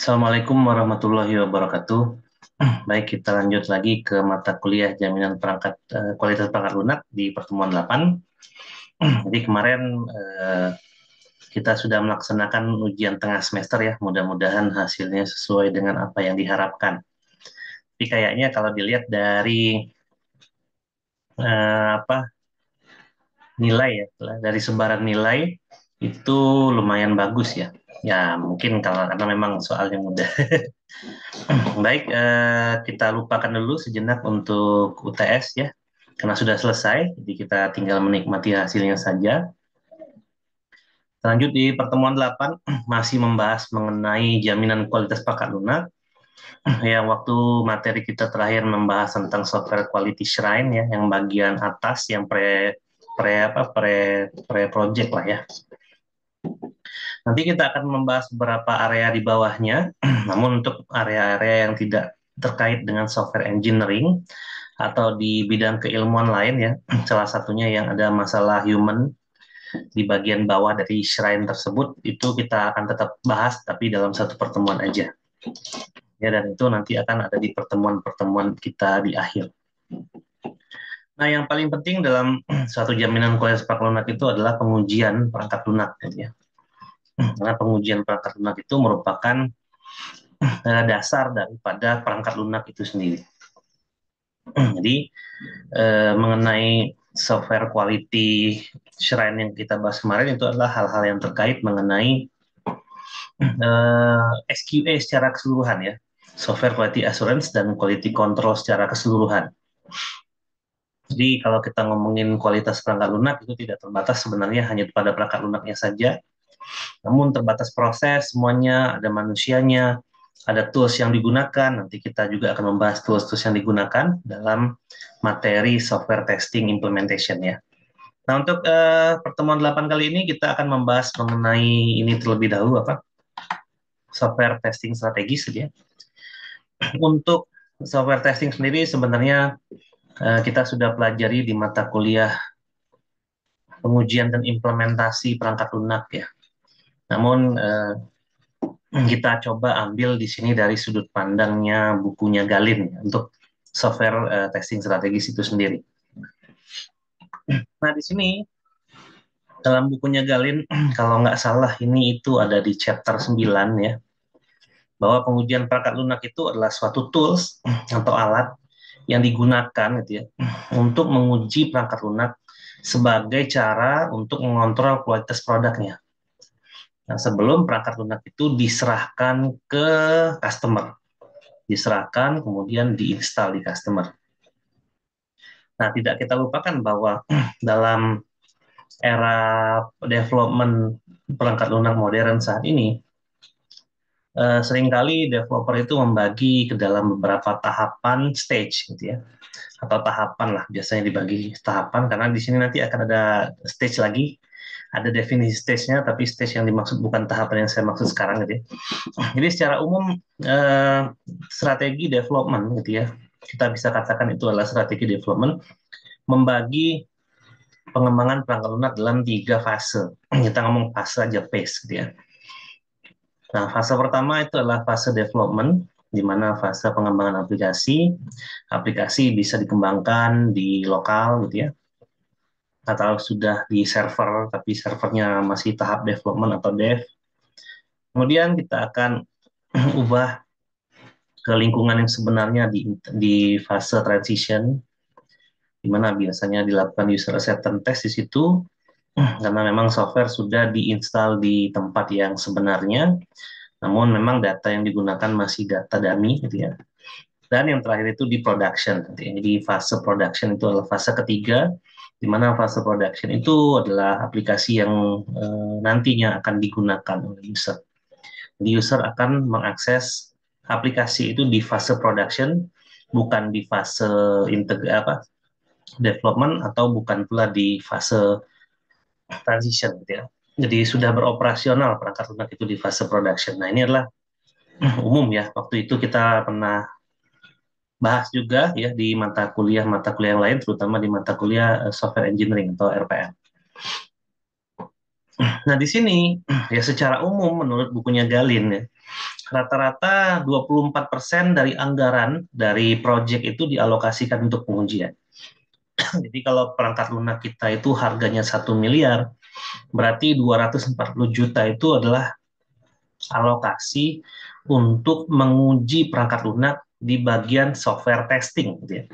Assalamualaikum warahmatullahi wabarakatuh. Baik, kita lanjut lagi ke mata kuliah jaminan perangkat kualitas perangkat lunak di pertemuan 8. Jadi kemarin eh, kita sudah melaksanakan ujian tengah semester ya. Mudah-mudahan hasilnya sesuai dengan apa yang diharapkan. Tapi kayaknya kalau dilihat dari apa nilai ya, dari sebaran nilai itu lumayan bagus ya. Ya mungkin karena memang soalnya mudah. Baik, kita lupakan dulu sejenak untuk UTS ya, karena sudah selesai, jadi kita tinggal menikmati hasilnya saja. Lanjut di pertemuan 8, masih membahas mengenai jaminan kualitas pakat lunak. Yang waktu materi kita terakhir membahas tentang software quality shrine ya, yang bagian atas, yang pre project lah ya. Nanti kita akan membahas beberapa area di bawahnya, namun untuk area-area yang tidak terkait dengan software engineering atau di bidang keilmuan lain ya, salah satunya yang ada masalah human di bagian bawah dari shrine tersebut, itu kita akan tetap bahas tapi dalam satu pertemuan aja. Ya, dan itu nanti akan ada di pertemuan-pertemuan kita di akhir. Nah, yang paling penting dalam suatu jaminan kualitas perangkat lunak itu adalah pengujian perangkat lunak, gitu ya. Karena pengujian perangkat lunak itu merupakan dasar daripada perangkat lunak itu sendiri. Jadi mengenai software quality shrine yang kita bahas kemarin itu adalah hal-hal yang terkait mengenai SQA secara keseluruhan ya, software quality assurance dan quality control secara keseluruhan. Jadi kalau kita ngomongin kualitas perangkat lunak itu tidak terbatas sebenarnya hanya pada perangkat lunaknya saja, namun terbatas proses semuanya, ada manusianya, ada tools yang digunakan. Nanti kita juga akan membahas tools-tools yang digunakan dalam materi software testing implementation ya. Nah, untuk pertemuan 8 kali ini kita akan membahas mengenai ini terlebih dahulu apa? Software testing strategis gitu ya. Untuk software testing sendiri sebenarnya kita sudah pelajari di mata kuliah pengujian dan implementasi perangkat lunak ya. Namun kita coba ambil di sini dari sudut pandangnya bukunya Galin ya, untuk software testing strategis itu sendiri. Nah, di sini dalam bukunya Galin, kalau nggak salah ini itu ada di chapter 9 ya, bahwa pengujian perangkat lunak itu adalah suatu tools atau alat yang digunakan gitu ya untuk menguji perangkat lunak sebagai cara untuk mengontrol kualitas produknya. Nah, sebelum perangkat lunak itu diserahkan ke customer, diserahkan kemudian diinstal di customer. Nah, tidak kita lupakan bahwa dalam era development perangkat lunak modern saat ini, seringkali developer itu membagi ke dalam beberapa tahapan stage gitu ya, atau tahapan lah, biasanya dibagi tahapan karena di sini nanti akan ada stage lagi, ada definisi stage-nya, tapi stage yang dimaksud bukan tahapan yang saya maksud sekarang gitu ya. Jadi secara umum strategi development gitu ya, kita bisa katakan itu adalah strategi development membagi pengembangan perangkat lunak dalam 3 fase. Kita ngomong fase aja, phase gitu ya. Nah, fase pertama itu adalah fase development, di mana fase pengembangan aplikasi. Aplikasi bisa dikembangkan di lokal gitu ya, atau sudah di server, tapi servernya masih tahap development atau dev. Kemudian kita akan ubah ke lingkungan yang sebenarnya di fase transition, di mana biasanya dilakukan user acceptance test di situ, karena memang software sudah diinstal di tempat yang sebenarnya, namun memang data yang digunakan masih data dummy gitu ya. Dan yang terakhir itu di production. Jadi fase production itu adalah fase ketiga, di mana fase production itu adalah aplikasi yang nantinya akan digunakan oleh user. Jadi user akan mengakses aplikasi itu di fase production, bukan di fase development, atau bukan pula di fase transition gitu ya. Jadi sudah beroperasional perangkat lunak itu di fase production. Nah, ini adalah umum ya. Waktu itu kita pernah bahas juga ya di mata kuliah yang lain, terutama di mata kuliah software engineering atau RPM. Nah, di sini ya secara umum menurut bukunya Galin ya, rata-rata 24% dari anggaran dari proyek itu dialokasikan untuk pengujian. Jadi kalau perangkat lunak kita itu harganya 1 miliar, berarti 240 juta itu adalah alokasi untuk menguji perangkat lunak di bagian software testing, gitu ya.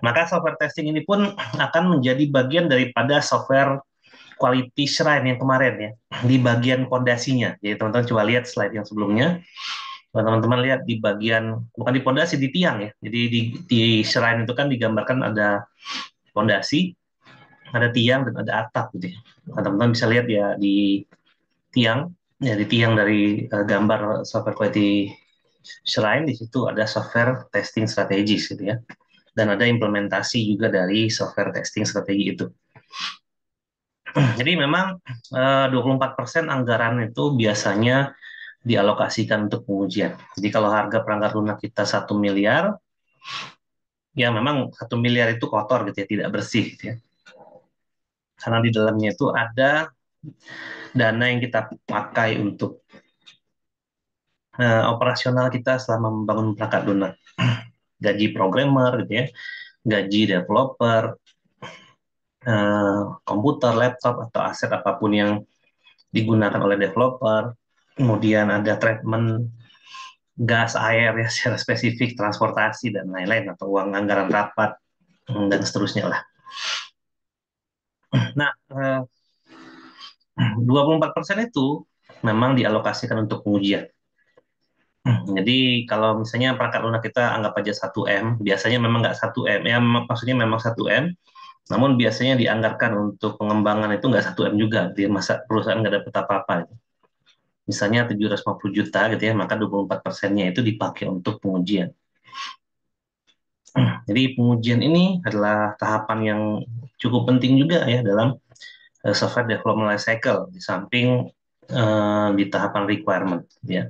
Maka software testing ini pun akan menjadi bagian daripada software quality shrine yang kemarin ya, di bagian pondasinya. Jadi teman-teman coba lihat slide yang sebelumnya. Teman-teman lihat di bagian, bukan di pondasi, di tiang ya. Jadi di shrine itu kan digambarkan ada pondasi, ada tiang, dan ada atap gitu ya. Nah, teman-teman bisa lihat ya di tiang, ya di tiang dari gambar software quality shrine, di situ ada software testing strategis gitu ya. Dan ada implementasi juga dari software testing strategi itu. Jadi memang 24% anggaran itu biasanya dialokasikan untuk pengujian. Jadi kalau harga perangkat lunak kita 1 miliar, ya memang 1 miliar itu kotor gitu ya, tidak bersih gitu ya. Karena di dalamnya itu ada dana yang kita pakai untuk operasional kita selama membangun perangkat lunak. Gaji programmer gitu ya, gaji developer, komputer, laptop, atau aset apapun yang digunakan oleh developer. Kemudian ada treatment gas, air ya secara spesifik, transportasi dan lain-lain, atau uang anggaran rapat dan seterusnya lah. Nah, 24% itu memang dialokasikan untuk pengujian. Jadi kalau misalnya perangkat lunak kita anggap aja 1 M, biasanya memang nggak 1 M, ya maksudnya memang 1 M, namun biasanya dianggarkan untuk pengembangan itu nggak 1 M juga, dia masa perusahaan nggak dapat apa-apa. Misalnya 750 juta gitu ya, maka 24%-nya itu dipakai untuk pengujian. Jadi pengujian ini adalah tahapan yang cukup penting juga ya dalam software development life cycle, di samping di tahapan requirement ya.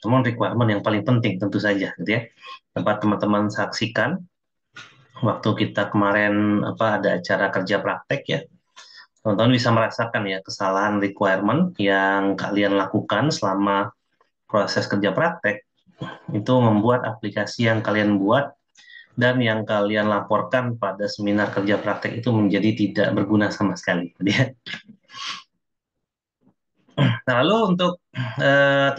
Namun requirement yang paling penting tentu saja gitu ya. Tempat teman-teman saksikan waktu kita kemarin ada acara kerja praktek ya. Teman-teman bisa merasakan ya kesalahan requirement yang kalian lakukan selama proses kerja praktek itu membuat aplikasi yang kalian buat dan yang kalian laporkan pada seminar kerja praktek itu menjadi tidak berguna sama sekali. Ya. Nah, lalu untuk 32%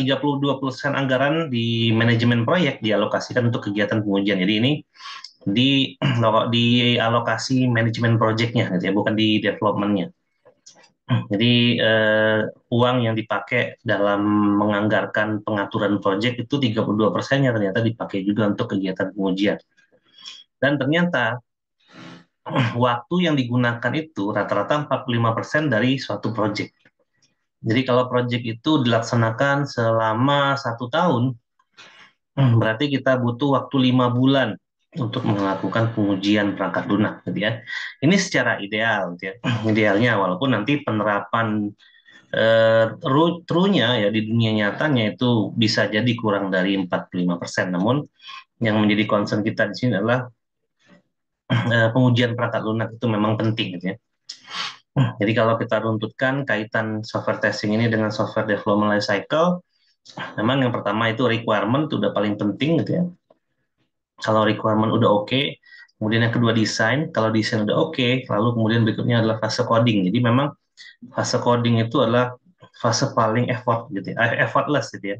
anggaran di manajemen proyek dialokasikan untuk kegiatan pengujian. Jadi ini di alokasi manajemen proyeknya, gitu ya, bukan di developmentnya. Jadi uang yang dipakai dalam menganggarkan pengaturan proyek itu 32%-nya ternyata dipakai juga untuk kegiatan pengujian. Dan ternyata waktu yang digunakan itu rata-rata 45% dari suatu proyek. Jadi kalau proyek itu dilaksanakan selama 1 tahun, berarti kita butuh waktu 5 bulan untuk melakukan pengujian perangkat lunak, gitu ya. Ini secara ideal, gitu ya. Idealnya, walaupun nanti penerapan true-nya ya di dunia nyatanya itu bisa jadi kurang dari 45%. Namun yang menjadi concern kita di sini adalah pengujian perangkat lunak itu memang penting, gitu ya. Jadi kalau kita runtutkan kaitan software testing ini dengan software development life cycle, memang yang pertama itu requirement itu udah paling penting gitu ya. Kalau requirement udah oke, kemudian yang kedua desain, kalau desain udah oke, lalu kemudian berikutnya adalah fase coding. Jadi memang fase coding itu adalah fase paling gitu ya, effortless gitu ya,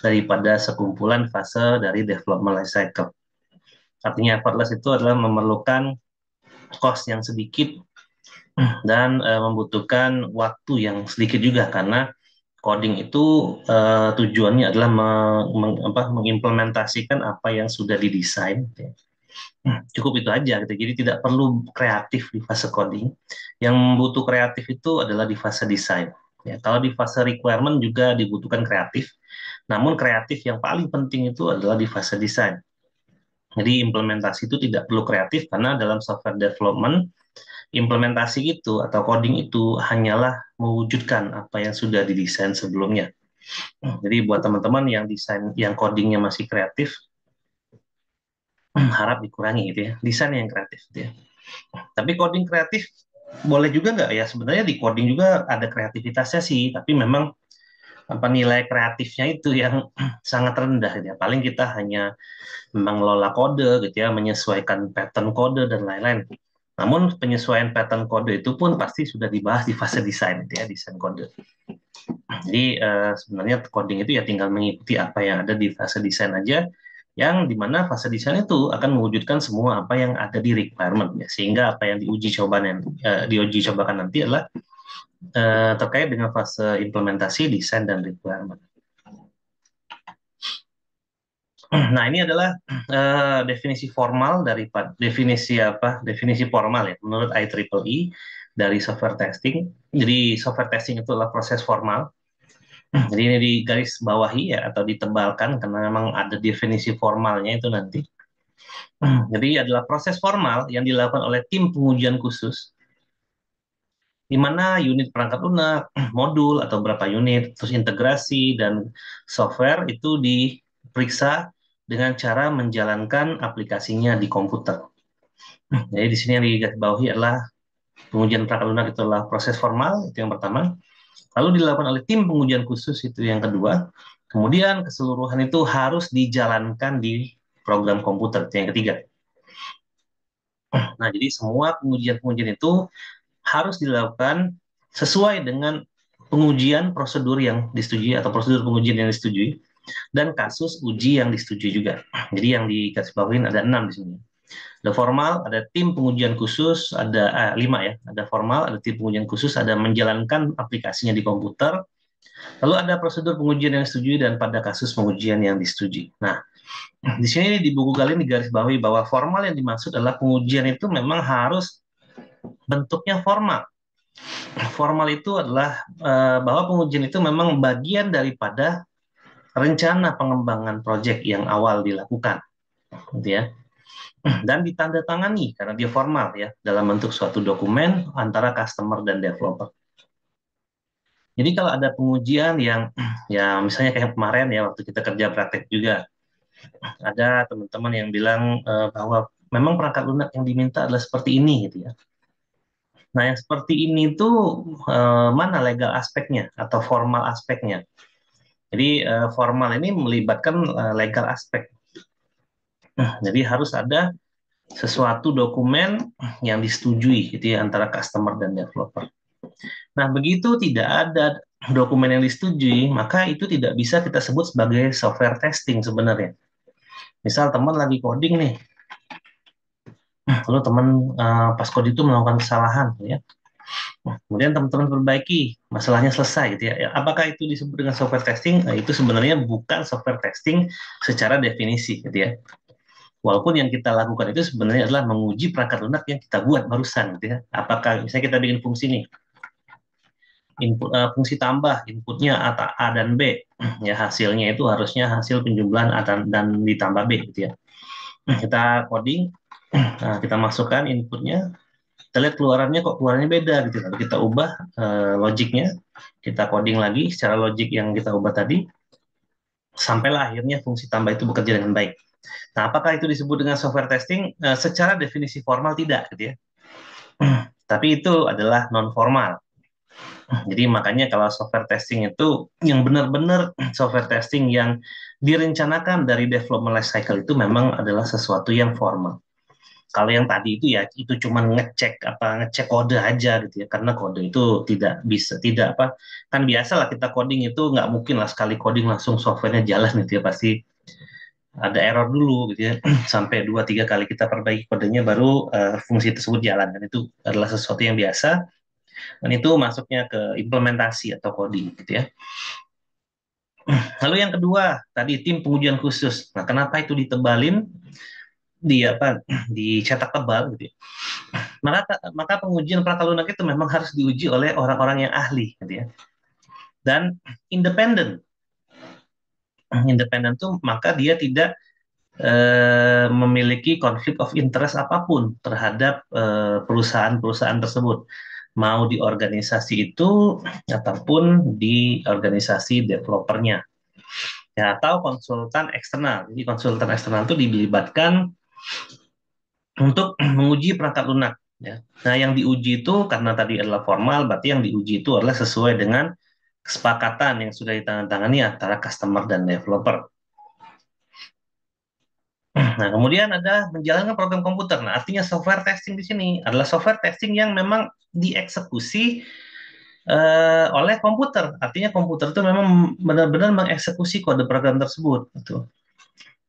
daripada sekumpulan fase dari development life cycle. Artinya effortless itu adalah memerlukan cost yang sedikit dan membutuhkan waktu yang sedikit juga, karena coding itu tujuannya adalah mengimplementasikan apa yang sudah didesain. Cukup itu aja gitu. Jadi tidak perlu kreatif di fase coding. Yang butuh kreatif itu adalah di fase desain. Ya, kalau di fase requirement juga dibutuhkan kreatif. Namun kreatif yang paling penting itu adalah di fase desain. Jadi implementasi itu tidak perlu kreatif, karena dalam software development implementasi itu atau coding itu hanyalah mewujudkan apa yang sudah didesain sebelumnya. Jadi buat teman-teman yang desain, yang codingnya masih kreatif, harap dikurangi gitu ya, desain yang kreatif gitu ya. Tapi coding kreatif boleh juga nggak ya, sebenarnya di coding juga ada kreativitasnya sih, tapi memang apa nilai kreatifnya itu yang sangat rendah gitu ya. Paling kita hanya mengelola kode gitu ya, menyesuaikan pattern kode dan lain-lain. Namun penyesuaian pattern kode itu pun pasti sudah dibahas di fase desain gitu ya, desain kode. Jadi sebenarnya coding itu ya tinggal mengikuti apa yang ada di fase desain aja, yang dimana fase desain itu akan mewujudkan semua apa yang ada di requirement ya, sehingga apa yang diuji cobakan nanti adalah terkait dengan fase implementasi desain dan requirement. Nah, ini adalah definisi formal dari definisi formal ya menurut IEEE dari software testing. Jadi software testing itu adalah proses formal. Jadi ini di garis bawahi ya atau ditebalkan karena memang ada definisi formalnya itu nanti. Jadi adalah proses formal yang dilakukan oleh tim pengujian khusus di mana unit perangkat lunak, modul atau berapa unit, terus integrasi dan software itu diperiksa dengan cara menjalankan aplikasinya di komputer. Jadi di sini yang digarisbawahi adalah pengujian perangkat lunak itu adalah proses formal, itu yang pertama. Lalu dilakukan oleh tim pengujian khusus itu yang kedua. Kemudian keseluruhan itu harus dijalankan di program komputer, itu yang ketiga. Nah, jadi semua pengujian-pengujian itu harus dilakukan sesuai dengan pengujian prosedur yang disetujui atau prosedur pengujian yang disetujui dan kasus uji yang disetujui juga. Jadi yang digarisbawahi ada 6 di sini. Ada formal, ada tim pengujian khusus, ada 5 ya. Ada formal, ada tim pengujian khusus, ada menjalankan aplikasinya di komputer. Lalu ada prosedur pengujian yang disetujui dan pada kasus pengujian yang disetujui. Nah, di sini di buku kalian digarisbawahi bahwa formal yang dimaksud adalah pengujian itu memang harus bentuknya formal. Formal itu adalah bahwa pengujian itu memang bagian daripada rencana pengembangan proyek yang awal dilakukan, gitu ya. Dan ditandatangani karena dia formal ya dalam bentuk suatu dokumen antara customer dan developer. Jadi kalau ada pengujian yang ya misalnya kayak kemarin ya waktu kita kerja praktek juga ada teman-teman yang bilang bahwa memang perangkat lunak yang diminta adalah seperti ini gitu ya. Nah, yang seperti ini tuh mana legal aspeknya atau formal aspeknya? Jadi formal ini melibatkan legal aspek. Jadi harus ada sesuatu dokumen yang disetujui gitu ya antara customer dan developer. Nah, begitu tidak ada dokumen yang disetujui, maka itu tidak bisa kita sebut sebagai software testing sebenarnya. Misal teman lagi coding nih, lalu teman pas code itu melakukan kesalahan, ya. Kemudian teman-teman perbaiki, masalahnya selesai gitu ya. Apakah itu disebut dengan software testing? Nah, itu sebenarnya bukan software testing secara definisi gitu ya. Walaupun yang kita lakukan itu sebenarnya adalah menguji perangkat lunak yang kita buat barusan gitu ya. Apakah misalnya kita bikin fungsi nih, fungsi tambah, inputnya A dan B, ya hasilnya itu harusnya hasil penjumlahan A dan ditambah B gitu ya. Kita coding, nah, kita masukkan inputnya, kita lihat keluarannya kok keluarannya beda gitu. Lalu kita ubah logiknya, kita coding lagi secara logik yang kita ubah tadi, sampailah akhirnya fungsi tambah itu bekerja dengan baik. Nah, apakah itu disebut dengan software testing? Secara definisi formal tidak, gitu ya. Tapi itu adalah non formal. Jadi makanya kalau software testing itu yang benar-benar software testing yang direncanakan dari development life cycle itu memang adalah sesuatu yang formal. Kalau yang tadi itu ya itu cuma ngecek kode aja gitu ya karena kode itu tidak bisa tidak apa kan biasa lah kita coding itu nggak mungkin lah sekali coding langsung softwarenya jalan gitu ya pasti ada error dulu gitu ya sampai 2-3 kali kita perbaiki kodenya baru fungsi tersebut jalan dan itu adalah sesuatu yang biasa dan itu masuknya ke implementasi atau coding gitu ya. Lalu yang kedua tadi tim pengujian khusus. Nah, kenapa itu ditebalin di apa dicetak tebal gitu ya. Maka pengujian perangkat lunak itu memang harus diuji oleh orang-orang yang ahli gitu ya. Dan independen. Independen tuh maka dia tidak memiliki konflik of interest apapun terhadap perusahaan-perusahaan tersebut, mau di organisasi itu ataupun di organisasi developernya, ya, atau konsultan eksternal. Jadi konsultan eksternal itu dilibatkan untuk menguji perangkat lunak Ya. Nah, yang diuji itu karena tadi adalah formal, berarti yang diuji itu adalah sesuai dengan kesepakatan yang sudah ditandatangani antara customer dan developer. Nah, kemudian ada menjalankan program komputer. Nah, artinya software testing di sini adalah software testing yang memang dieksekusi oleh komputer. Artinya komputer itu memang benar-benar mengeksekusi kode program tersebut. Gitu.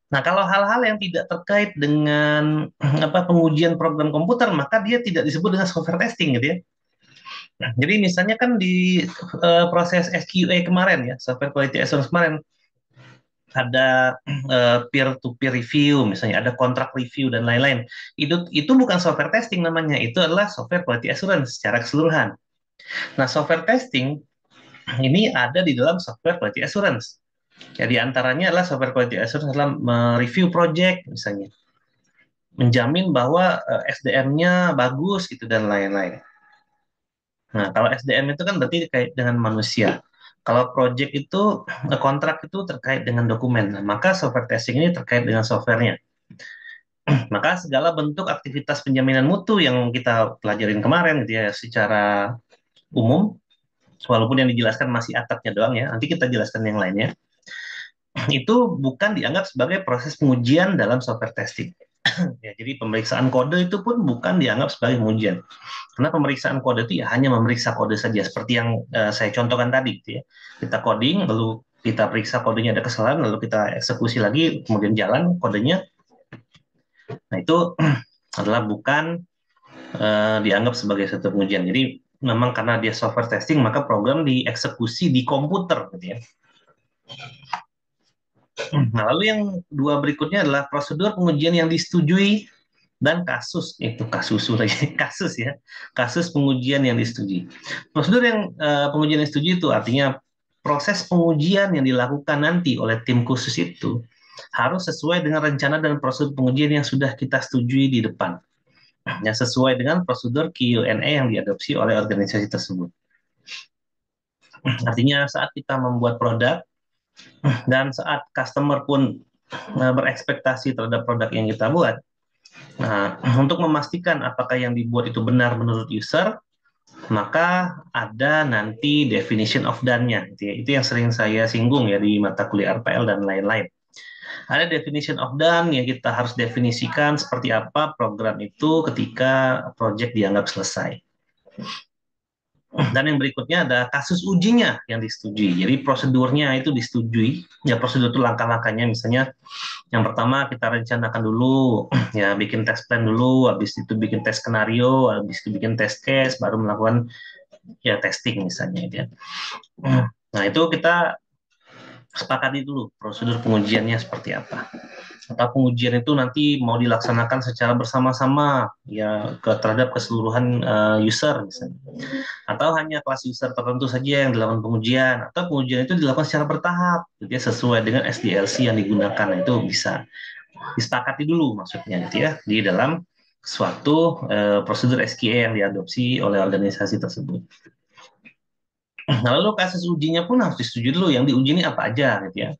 Nah, kalau hal-hal yang tidak terkait dengan apa pengujian program komputer, maka dia tidak disebut dengan software testing, gitu ya. Nah, jadi misalnya kan di proses SQA kemarin ya, software quality assurance kemarin, ada peer-to-peer review, misalnya ada kontrak review dan lain-lain. Itu bukan software testing namanya, itu adalah software quality assurance secara keseluruhan. Nah, software testing ini ada di dalam software quality assurance. Jadi antaranya adalah software quality assurance adalah mereview project misalnya, menjamin bahwa SDM-nya bagus gitu dan lain-lain. Nah, kalau SDM itu kan berarti terkait dengan manusia. Kalau project itu kontrak itu terkait dengan dokumen. Nah, maka software testing ini terkait dengan softwarenya. Maka segala bentuk aktivitas penjaminan mutu yang kita pelajarin kemarin gitu ya secara umum, walaupun yang dijelaskan masih atapnya doang ya, nanti kita jelaskan yang lainnya, itu bukan dianggap sebagai proses pengujian dalam software testing. Ya, jadi pemeriksaan kode itu pun bukan dianggap sebagai pengujian. Karena pemeriksaan kode itu ya hanya memeriksa kode saja, seperti yang saya contohkan tadi, gitu ya. Kita coding, lalu kita periksa kodenya ada kesalahan, lalu kita eksekusi lagi, kemudian jalan kodenya. Nah, itu adalah bukan dianggap sebagai satu pengujian. Jadi memang karena dia software testing, maka program dieksekusi di komputer, gitu ya. Nah, lalu yang dua berikutnya adalah prosedur pengujian yang disetujui dan kasus itu kasus lagi kasus ya kasus pengujian yang disetujui. Prosedur yang pengujian yang disetujui itu artinya proses pengujian yang dilakukan nanti oleh tim khusus itu harus sesuai dengan rencana dan prosedur pengujian yang sudah kita setujui di depan, yang sesuai dengan prosedur Q&A yang diadopsi oleh organisasi tersebut. Artinya saat kita membuat produk dan saat customer pun berekspektasi terhadap produk yang kita buat. Nah, untuk memastikan apakah yang dibuat itu benar menurut user, maka ada nanti definition of done-nya. Itu yang sering saya singgung ya di mata kuliah RPL dan lain-lain. Ada definition of done yang kita harus definisikan seperti apa program itu ketika project dianggap selesai. Dan yang berikutnya ada kasus ujinya yang disetujui. Jadi prosedurnya itu disetujui. Ya prosedur itu langkah-langkahnya misalnya yang pertama kita rencanakan dulu, ya bikin test plan dulu, habis itu bikin tes skenario, habis itu bikin test case, baru melakukan ya testing misalnya gitu ya. Nah, itu kita sepakati dulu prosedur pengujiannya seperti apa. Atau pengujian itu nanti mau dilaksanakan secara bersama-sama ya terhadap keseluruhan user misalnya. Atau hanya kelas user tertentu saja yang dilakukan pengujian, atau pengujian itu dilakukan secara bertahap gitu ya, sesuai dengan SDLC yang digunakan. Nah, itu bisa disepakati dulu maksudnya gitu ya di dalam suatu prosedur SQA yang diadopsi oleh organisasi tersebut. Nah, lalu kasus ujinya pun harus disetujui dulu. Yang diuji ini apa aja gitu ya.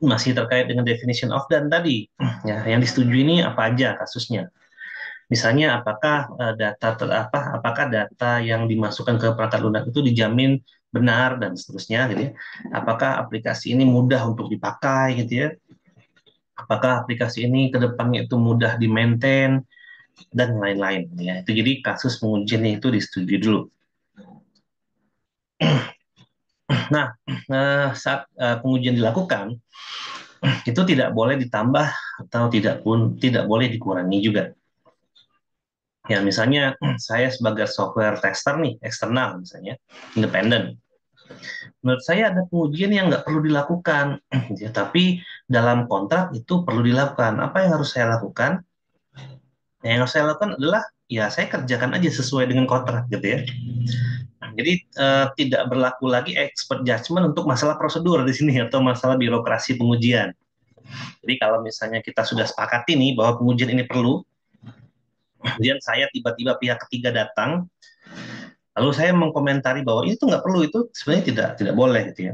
Masih terkait dengan definition of done tadi. Ya, yang disetujui ini apa aja kasusnya. Misalnya apakah apakah data yang dimasukkan ke perangkat lunak itu dijamin benar dan seterusnya gitu ya. Apakah aplikasi ini mudah untuk dipakai gitu ya. Apakah aplikasi ini ke depannya itu mudah di-maintain dan lain-lain ya. Itu jadi kasus pengujiannya itu disetujui dulu. Nah, saat pengujian dilakukan itu tidak boleh ditambah atau tidak boleh dikurangi juga. Ya, misalnya saya sebagai software tester nih, eksternal misalnya, independen. Menurut saya ada pengujian yang nggak perlu dilakukan, ya, tapi dalam kontrak itu perlu dilakukan. Apa yang harus saya lakukan? Yang harus saya lakukan adalah ya saya kerjakan aja sesuai dengan kontrak gitu ya. Jadi tidak berlaku lagi expert judgment untuk masalah prosedur di sini atau masalah birokrasi pengujian. Jadi kalau misalnya kita sudah sepakati nih bahwa pengujian ini perlu, kemudian saya tiba-tiba pihak ketiga datang, lalu saya mengkomentari bahwa itu nggak perlu, itu sebenarnya tidak boleh gitu ya.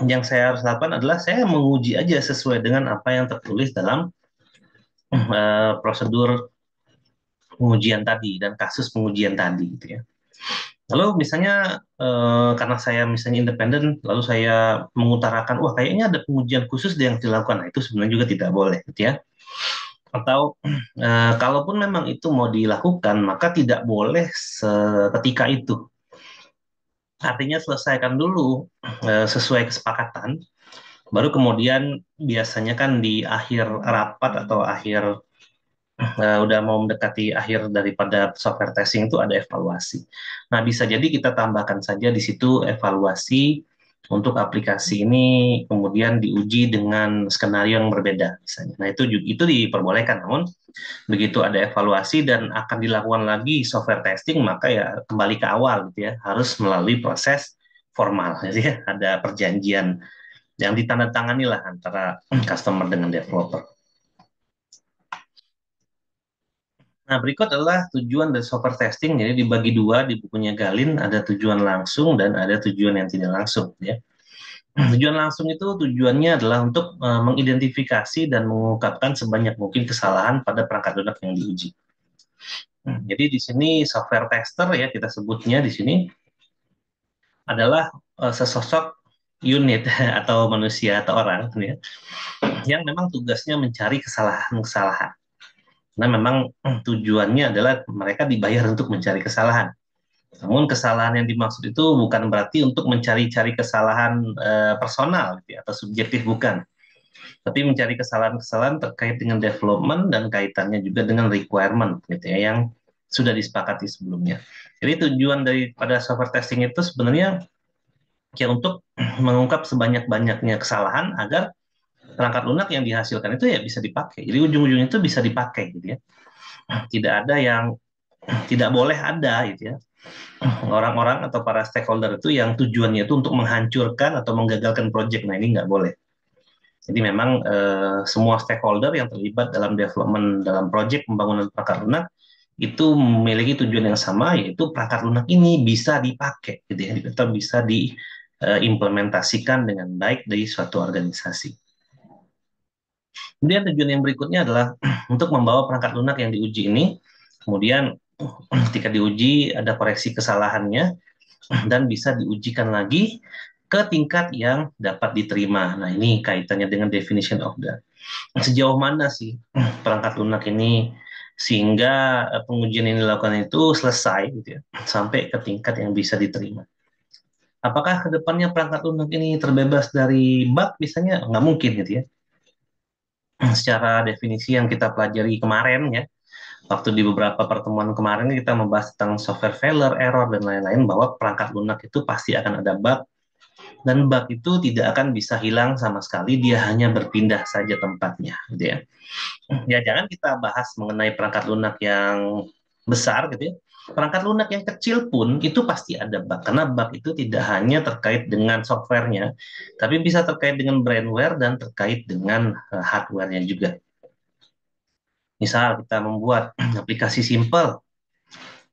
Yang saya harus lakukan adalah saya menguji aja sesuai dengan apa yang tertulis dalam prosedur pengujian tadi dan kasus pengujian tadi gitu ya. Lalu misalnya karena saya misalnya independen, lalu saya mengutarakan, wah kayaknya ada pengujian khusus yang dilakukan. Nah, itu sebenarnya juga tidak boleh, gitu ya. Atau kalaupun memang itu mau dilakukan, maka tidak boleh seketika itu. Artinya selesaikan dulu sesuai kesepakatan, baru kemudian biasanya kan di akhir rapat atau akhir udah mau mendekati akhir daripada software testing itu ada evaluasi. Nah, bisa jadi kita tambahkan saja di situ evaluasi untuk aplikasi ini kemudian diuji dengan skenario yang berbeda misalnya. Nah, itu diperbolehkan, namun begitu ada evaluasi dan akan dilakukan lagi software testing, maka ya kembali ke awal gitu ya, harus melalui proses formal. Jadi ya, ada perjanjian yang ditandatangani lah antara customer dengan developer. Nah, berikut adalah tujuan dari software testing. Jadi dibagi dua di bukunya Galin, ada tujuan langsung dan ada tujuan yang tidak langsung. Ya. Tujuan langsung itu tujuannya adalah untuk mengidentifikasi dan mengungkapkan sebanyak mungkin kesalahan pada perangkat lunak yang diuji. Jadi di sini software tester ya kita sebutnya di sini adalah sesosok unit atau manusia atau orang ya, yang memang tugasnya mencari kesalahan-kesalahan. Nah, memang tujuannya adalah mereka dibayar untuk mencari kesalahan. Namun kesalahan yang dimaksud itu bukan berarti untuk mencari-cari kesalahan personal gitu ya, atau subjektif, bukan. Tapi mencari kesalahan-kesalahan terkait dengan development dan kaitannya juga dengan requirement gitu ya, yang sudah disepakati sebelumnya. Jadi tujuan daripada software testing itu sebenarnya ya untuk mengungkap sebanyak-banyaknya kesalahan agar perangkat lunak yang dihasilkan itu ya bisa dipakai. Jadi ujung-ujungnya itu bisa dipakai gitu ya. Tidak ada yang tidak boleh ada gitu ya, orang-orang atau para stakeholder itu yang tujuannya itu untuk menghancurkan atau menggagalkan proyek. Nah, ini nggak boleh. Jadi memang semua stakeholder yang terlibat dalam development dalam proyek pembangunan perangkat lunak itu memiliki tujuan yang sama, yaitu perangkat lunak ini bisa dipakai, gitu ya, atau bisa diimplementasikan dengan baik dari suatu organisasi. Kemudian tujuan yang berikutnya adalah untuk membawa perangkat lunak yang diuji ini, kemudian ketika diuji ada koreksi kesalahannya, dan bisa diujikan lagi ke tingkat yang dapat diterima. Nah, ini kaitannya dengan definition of the. Sejauh mana sih perangkat lunak ini sehingga pengujian yang dilakukan itu selesai gitu ya, sampai ke tingkat yang bisa diterima. Apakah kedepannya perangkat lunak ini terbebas dari bug misalnya? Nggak mungkin gitu ya. Secara definisi yang kita pelajari kemarin ya, waktu di beberapa pertemuan kemarin kita membahas tentang software failure, error, dan lain-lain, bahwa perangkat lunak itu pasti akan ada bug, dan bug itu tidak akan bisa hilang sama sekali, dia hanya berpindah saja tempatnya, gitu ya. Ya, jangan kita bahas mengenai perangkat lunak yang besar, gitu ya. Perangkat lunak yang kecil pun itu pasti ada bug, karena bug itu tidak hanya terkait dengan softwarenya, tapi bisa terkait dengan brandware dan terkait dengan hardwarenya juga. Misal kita membuat aplikasi simple,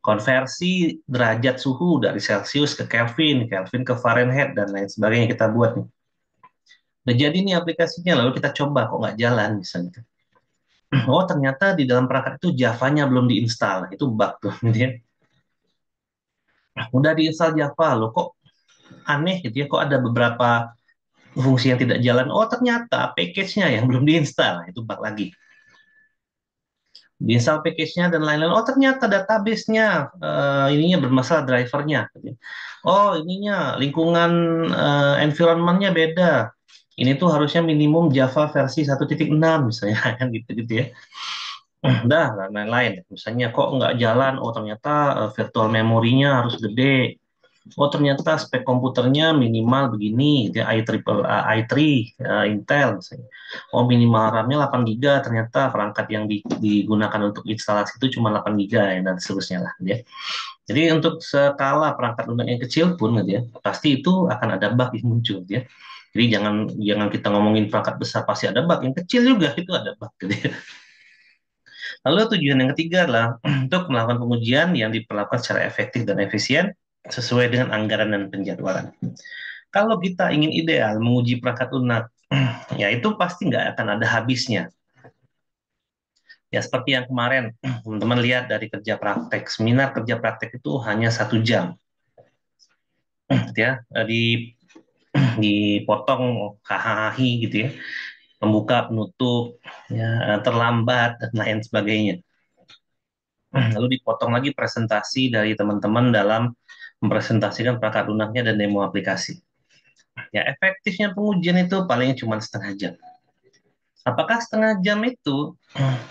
konversi derajat suhu dari Celcius ke Kelvin, Kelvin ke Fahrenheit, dan lain sebagainya kita buat nih. Udah jadi nih aplikasinya, lalu kita coba kok nggak jalan misalnya. Oh, ternyata di dalam perangkat itu Java-nya belum diinstal. Itu bug tuh. Gitu ya. Udah diinstal Java, loh kok aneh gitu ya, kok ada beberapa fungsi yang tidak jalan. Oh, ternyata package-nya yang belum diinstal. Nah, itu bug lagi. Diinstal package-nya dan lain-lain. Oh, ternyata database-nya ininya bermasalah, drivernya. Gitu ya. Oh, ininya lingkungan environment-nya beda. Ini tuh harusnya minimum Java versi 1.6 misalnya kan gitu-gitu ya. Udah, dan lain-lain. Misalnya kok nggak jalan, oh ternyata virtual memorinya harus gede. Oh ternyata spek komputernya minimal begini, dia i3 Intel misalnya. Oh minimal RAM-nya 8 GB, ternyata perangkat yang digunakan untuk instalasi itu cuma 8 GB ya, dan seterusnya lah. Ya. Jadi untuk skala perangkat lunak yang kecil pun gitu ya, pasti itu akan ada bug yang muncul ya. Jadi jangan jangan kita ngomongin perangkat besar pasti ada bug, yang kecil juga itu ada bug gitu ya. Lalu tujuan yang ketiga adalah untuk melakukan pengujian yang diperlakukan secara efektif dan efisien sesuai dengan anggaran dan penjadwalan. Kalau kita ingin ideal menguji perangkat lunak, ya itu pasti nggak akan ada habisnya. Ya seperti yang kemarin teman-teman lihat dari kerja praktek, seminar kerja praktek itu hanya 1 jam, gitu ya, dipotong hahaha gitu ya, pembuka, penutup, ya, terlambat dan lain sebagainya. Lalu dipotong lagi presentasi dari teman-teman dalam mempresentasikan perangkat lunaknya dan demo aplikasi. Ya efektifnya pengujian itu paling cuma setengah jam. Apakah setengah jam itu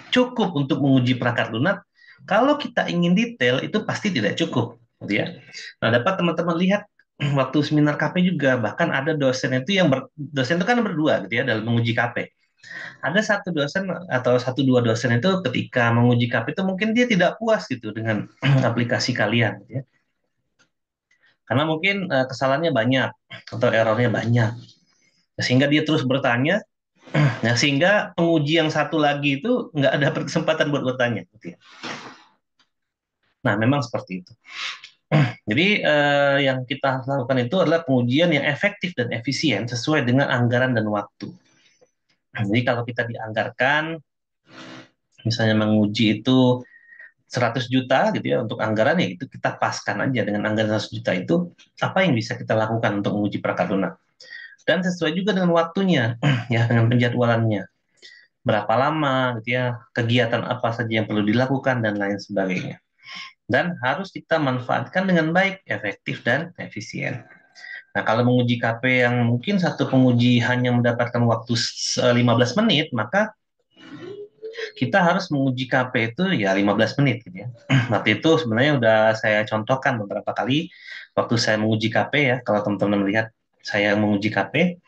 cukup untuk menguji perangkat lunak? Kalau kita ingin detail, itu pasti tidak cukup, gitu ya. Nah, dapat teman-teman lihat waktu seminar KP juga, bahkan ada dosen itu dosen itu kan berdua, gitu ya, dalam menguji KP. Ada satu dosen atau satu dua dosen itu ketika menguji KP itu mungkin dia tidak puas gitu dengan aplikasi kalian, gitu ya. Karena mungkin kesalahannya banyak atau errornya banyak, sehingga dia terus bertanya. Nah, sehingga penguji yang satu lagi itu nggak ada kesempatan buat bertanya, gitu ya. Nah, memang seperti itu. Jadi yang kita lakukan itu adalah pengujian yang efektif dan efisien sesuai dengan anggaran dan waktu. Jadi kalau kita dianggarkan, misalnya menguji itu 100 juta gitu ya untuk anggaran, ya itu kita paskan aja dengan anggaran 100 juta itu apa yang bisa kita lakukan untuk menguji perangkat lunak. Dan sesuai juga dengan waktunya, ya dengan penjadwalannya. Berapa lama gitu ya, kegiatan apa saja yang perlu dilakukan dan lain sebagainya. Dan harus kita manfaatkan dengan baik, efektif dan efisien. Nah, kalau menguji KP yang mungkin satu penguji hanya mendapatkan waktu 15 menit, maka kita harus menguji KP itu ya 15 menit gitu ya. Waktu itu sebenarnya udah saya contohkan beberapa kali waktu saya menguji KP ya. Kalau teman-teman melihat saya menguji KP,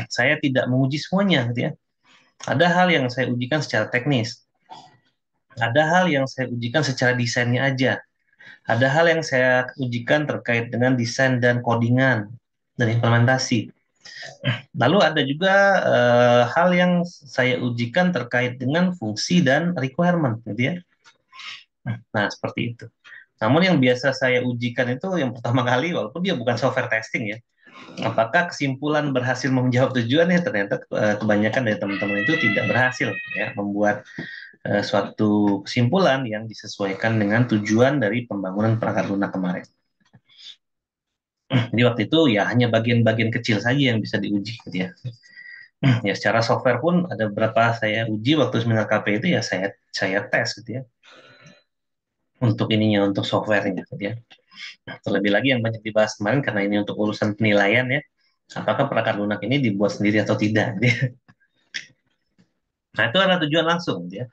saya tidak menguji semuanya gitu ya. Ada hal yang saya ujikan secara teknis. Ada hal yang saya ujikan secara desainnya aja. Ada hal yang saya ujikan terkait dengan desain dan codingan dan implementasi. Lalu ada juga hal yang saya ujikan terkait dengan fungsi dan requirement, gitu ya. Nah, seperti itu. Namun yang biasa saya ujikan itu yang pertama kali, walaupun dia bukan software testing ya, apakah kesimpulan berhasil menjawab tujuan, ya ternyata kebanyakan dari teman-teman itu tidak berhasil ya membuat suatu kesimpulan yang disesuaikan dengan tujuan dari pembangunan perangkat lunak kemarin. Jadi waktu itu ya hanya bagian-bagian kecil saja yang bisa diuji gitu ya. Ya secara software pun ada beberapa saya uji waktu seminar KP itu ya saya tes gitu ya. Untuk ininya, untuk softwarenya gitu ya. Terlebih lagi yang banyak dibahas kemarin karena ini untuk urusan penilaian ya. Apakah perangkat lunak ini dibuat sendiri atau tidak gitu ya. Nah, itu adalah tujuan langsung gitu ya.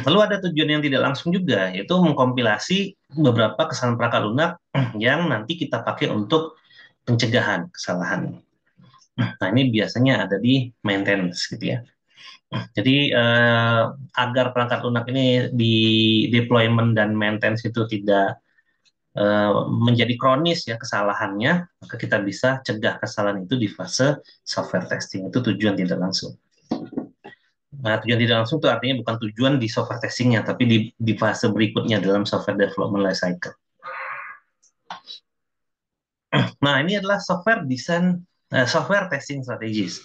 Lalu ada tujuan yang tidak langsung juga, yaitu mengkompilasi beberapa kesalahan perangkat lunak yang nanti kita pakai untuk pencegahan kesalahan. Nah, ini biasanya ada di maintenance gitu ya. Jadi agar perangkat lunak ini di deployment dan maintenance itu tidak menjadi kronis ya kesalahannya, maka kita bisa cegah kesalahan itu di fase software testing. Itu tujuan tidak langsung. Nah, tujuan tidak langsung itu artinya bukan tujuan di software testingnya, tapi di fase berikutnya dalam software development life cycle. Nah, ini adalah software design, software testing strategis.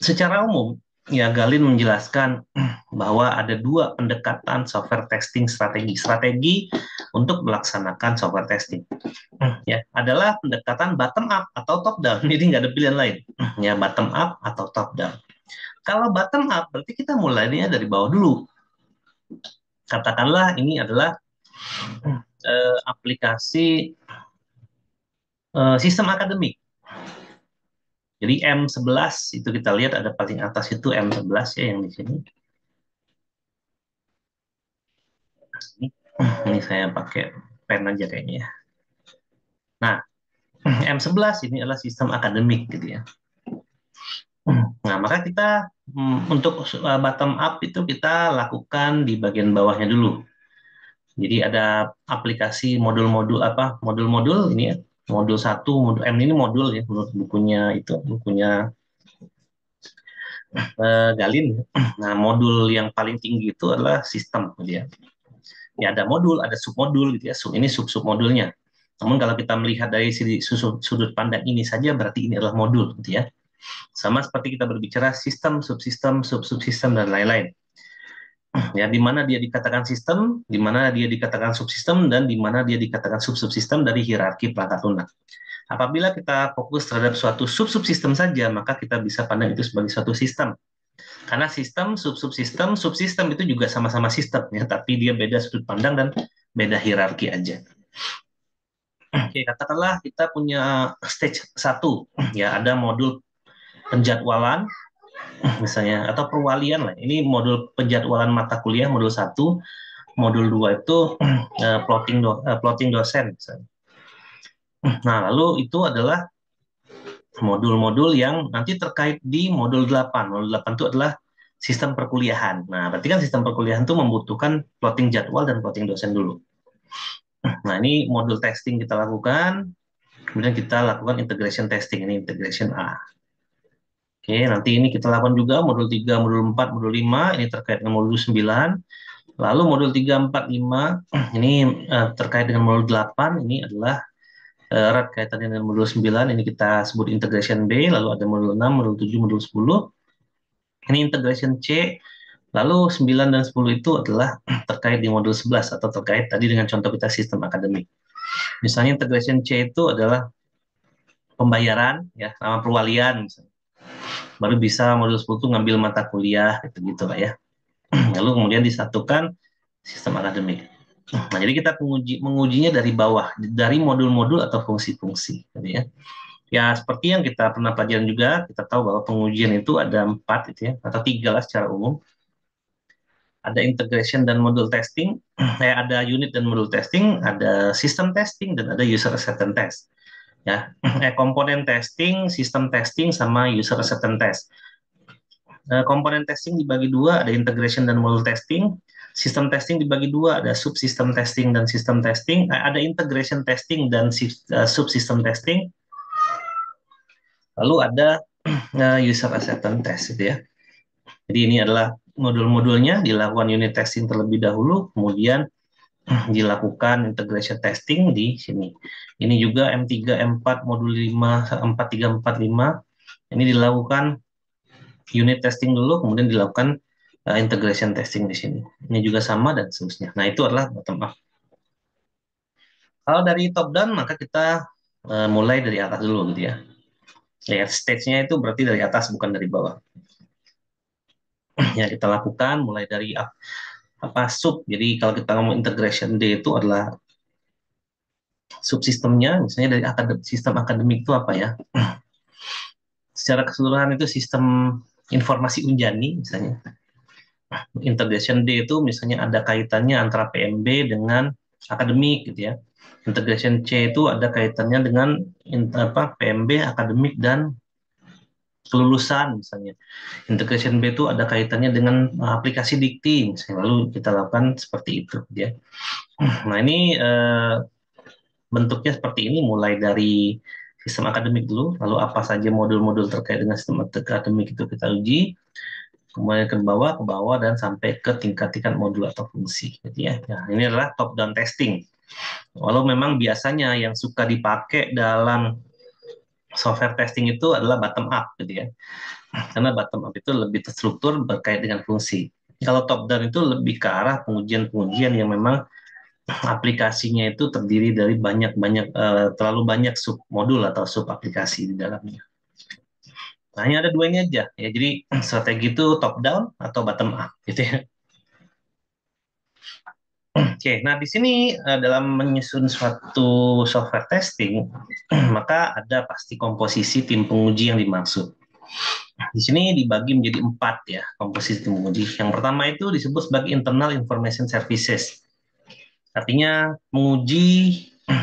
Secara umum, ya Galin menjelaskan bahwa ada dua pendekatan software testing strategi. Strategi untuk melaksanakan software testing. Ya, adalah pendekatan bottom up atau top down. Jadi nggak ada pilihan lain. Ya, bottom up atau top down. Kalau bottom up berarti kita mulainya dari bawah dulu. Katakanlah ini adalah aplikasi sistem akademik. Jadi M11 itu kita lihat ada paling atas itu M11 ya yang di sini. Ini saya pakai pen aja kayaknya ya. Nah, M11 ini adalah sistem akademik gitu ya. Nah, maka kita untuk bottom up itu kita lakukan di bagian bawahnya dulu. Jadi ada aplikasi modul-modul apa? Modul-modul ini ya. Modul 1, modul M ini modul ya, menurut bukunya itu, bukunya Galin. Nah, modul yang paling tinggi itu adalah sistem gitu ya. Ya ada modul, ada submodul gitu ya. Ini sub-sub modulnya. Namun kalau kita melihat dari sudut pandang ini saja berarti ini adalah modul gitu ya. Sama seperti kita berbicara sistem, subsistem, sub-subsistem dan lain-lain. Ya, di mana dia dikatakan sistem, di mana dia dikatakan subsistem, dan di mana dia dikatakan sub-subsistem dari hierarki perangkat lunak. Apabila kita fokus terhadap suatu sub-subsistem saja, maka kita bisa pandang itu sebagai suatu sistem. Karena sistem, sub-subsistem, subsistem itu juga sama-sama sistem, ya, tapi dia beda sudut pandang dan beda hierarki aja. Oke, katakanlah kita punya stage 1, ya, ada modul penjadwalan, misalnya, atau perwalian lah. Ini modul penjadwalan mata kuliah, modul 1, modul 2 itu plotting dosen, misalnya. Nah, lalu itu adalah modul-modul yang nanti terkait di modul 8. Modul 8 itu adalah sistem perkuliahan. Nah, berarti kan sistem perkuliahan itu membutuhkan plotting jadwal dan plotting dosen dulu. Nah, ini modul testing kita lakukan, kemudian kita lakukan integration testing, ini integration A. Oke, nanti ini kita lakukan juga modul 3, modul 4, modul 5, ini terkait dengan modul 9. Lalu modul 3, 4, 5, ini terkait dengan modul 8, ini adalah erat kaitannya dengan modul 9, ini kita sebut integration B, lalu ada modul 6, modul 7, modul 10. Ini integration C, lalu 9 dan 10 itu adalah terkait di modul 11 atau terkait tadi dengan contoh kita sistem akademik. Misalnya integration C itu adalah pembayaran, ya, sama perwalian, misalnya. Baru bisa modul 10 itu ngambil mata kuliah, gitu lah ya. Lalu kemudian disatukan sistem akademik. Nah, jadi kita mengujinya dari bawah, dari modul-modul atau fungsi-fungsi, gitu ya. Ya, seperti yang kita pernah pelajaran juga, kita tahu bahwa pengujian itu ada 4, gitu ya, atau 3 lah secara umum. Ada integration dan modul testing, ada unit dan modul testing, ada system testing, dan ada user acceptance test. Ya, komponen testing, sistem testing, sama user acceptance test. Komponen testing dibagi dua, ada integration dan modul testing. Sistem testing dibagi dua, ada subsystem testing dan sistem testing. Ada integration testing dan subsystem testing. Lalu ada user acceptance test, gitu ya. Jadi ini adalah modul-modulnya, dilakukan unit testing terlebih dahulu, kemudian dilakukan integration testing di sini. Ini juga M3, M4, modul 5, 43, 45. Ini dilakukan unit testing dulu, kemudian dilakukan integration testing di sini. Ini juga sama dan seterusnya. Nah, itu adalah bottom up. Kalau dari top down, maka kita mulai dari atas dulu, gitu ya. Lihat stage-nya itu berarti dari atas, bukan dari bawah. Ya, kita lakukan mulai dari apa sub. Jadi kalau kita ngomong integration D itu adalah subsistemnya, misalnya dari sistem akademik itu apa ya? Secara keseluruhan itu sistem informasi Unjani, misalnya. Integration D itu misalnya ada kaitannya antara PMB dengan akademik, gitu ya. Integration C itu ada kaitannya dengan PMB, akademik, dan kelulusan, misalnya. Integration B itu ada kaitannya dengan aplikasi dikti, misalnya. Lalu kita lakukan seperti itu, gitu ya. Nah, ini bentuknya seperti ini, mulai dari sistem akademik dulu, lalu apa saja modul-modul terkait dengan sistem akademik itu kita uji, kemudian ke bawah, dan sampai ke tingkat-tingkat modul atau fungsi, gitu ya. Nah, ini adalah top down testing. Walau memang biasanya yang suka dipakai dalam software testing itu adalah bottom up, gitu ya. Karena bottom up itu lebih terstruktur berkait dengan fungsi. Kalau top down itu lebih ke arah pengujian-pengujian yang memang aplikasinya itu terdiri dari terlalu banyak sub modul atau sub aplikasi di dalamnya. Nah, hanya ada dua ini aja ya. Jadi strategi itu top down atau bottom up, gitu ya. Oke, nah di sini dalam menyusun suatu software testing, maka ada pasti komposisi tim penguji yang dimaksud. Di sini dibagi menjadi 4 ya komposisi tim penguji. Yang pertama itu disebut sebagai internal information services. Artinya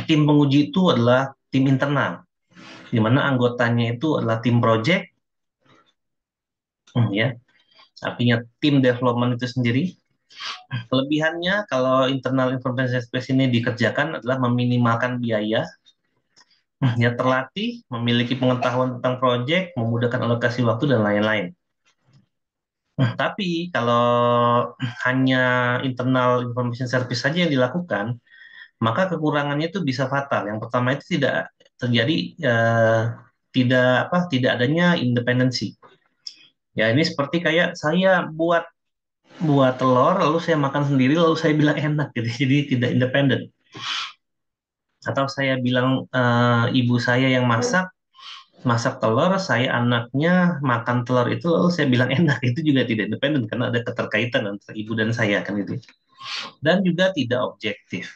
tim penguji itu adalah tim internal, di mana anggotanya itu adalah tim project, ya. Artinya tim development itu sendiri. Kelebihannya kalau internal information services ini dikerjakan adalah meminimalkan biaya, ya, terlatih, memiliki pengetahuan tentang proyek, memudahkan alokasi waktu, dan lain-lain. Tapi kalau hanya internal information service saja yang dilakukan, maka kekurangannya itu bisa fatal. Yang pertama itu tidak terjadi tidak adanya independensi. Ya, ini seperti kayak saya buat buat telur, lalu saya makan sendiri, lalu saya bilang enak gitu. Jadi tidak independen. Atau saya bilang ibu saya yang masak, masak telur, saya anaknya makan telur itu, lalu saya bilang enak, itu juga tidak independen karena ada keterkaitan antara ibu dan saya kan itu. Dan juga tidak objektif.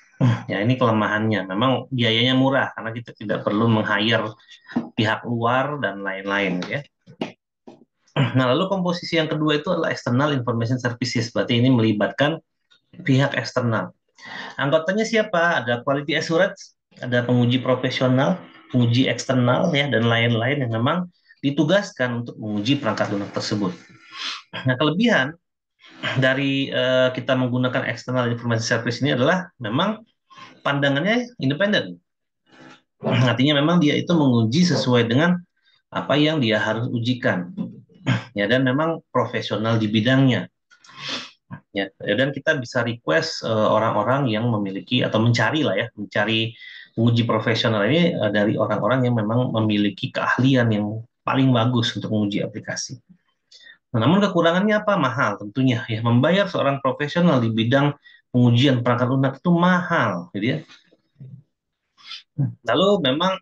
Ya ini kelemahannya. Memang biayanya murah karena kita tidak perlu meng-hire pihak luar dan lain-lain ya. Nah, lalu komposisi yang kedua itu adalah external information services. Berarti ini melibatkan pihak eksternal. Anggotanya siapa? Ada quality assurance, ada penguji profesional, penguji eksternal ya dan lain-lain yang memang ditugaskan untuk menguji perangkat lunak tersebut. Nah, kelebihan dari kita menggunakan external information service ini adalah memang pandangannya independen. Artinya memang dia itu menguji sesuai dengan apa yang dia harus ujikan. Ya, dan memang profesional di bidangnya. Ya, dan kita bisa request orang-orang yang memiliki atau mencari lah ya, mencari penguji profesional ini dari orang-orang yang memang memiliki keahlian yang paling bagus untuk menguji aplikasi. Nah, namun kekurangannya apa? Mahal tentunya ya. Membayar seorang profesional di bidang pengujian perangkat lunak itu mahal, gitu ya. Lalu memang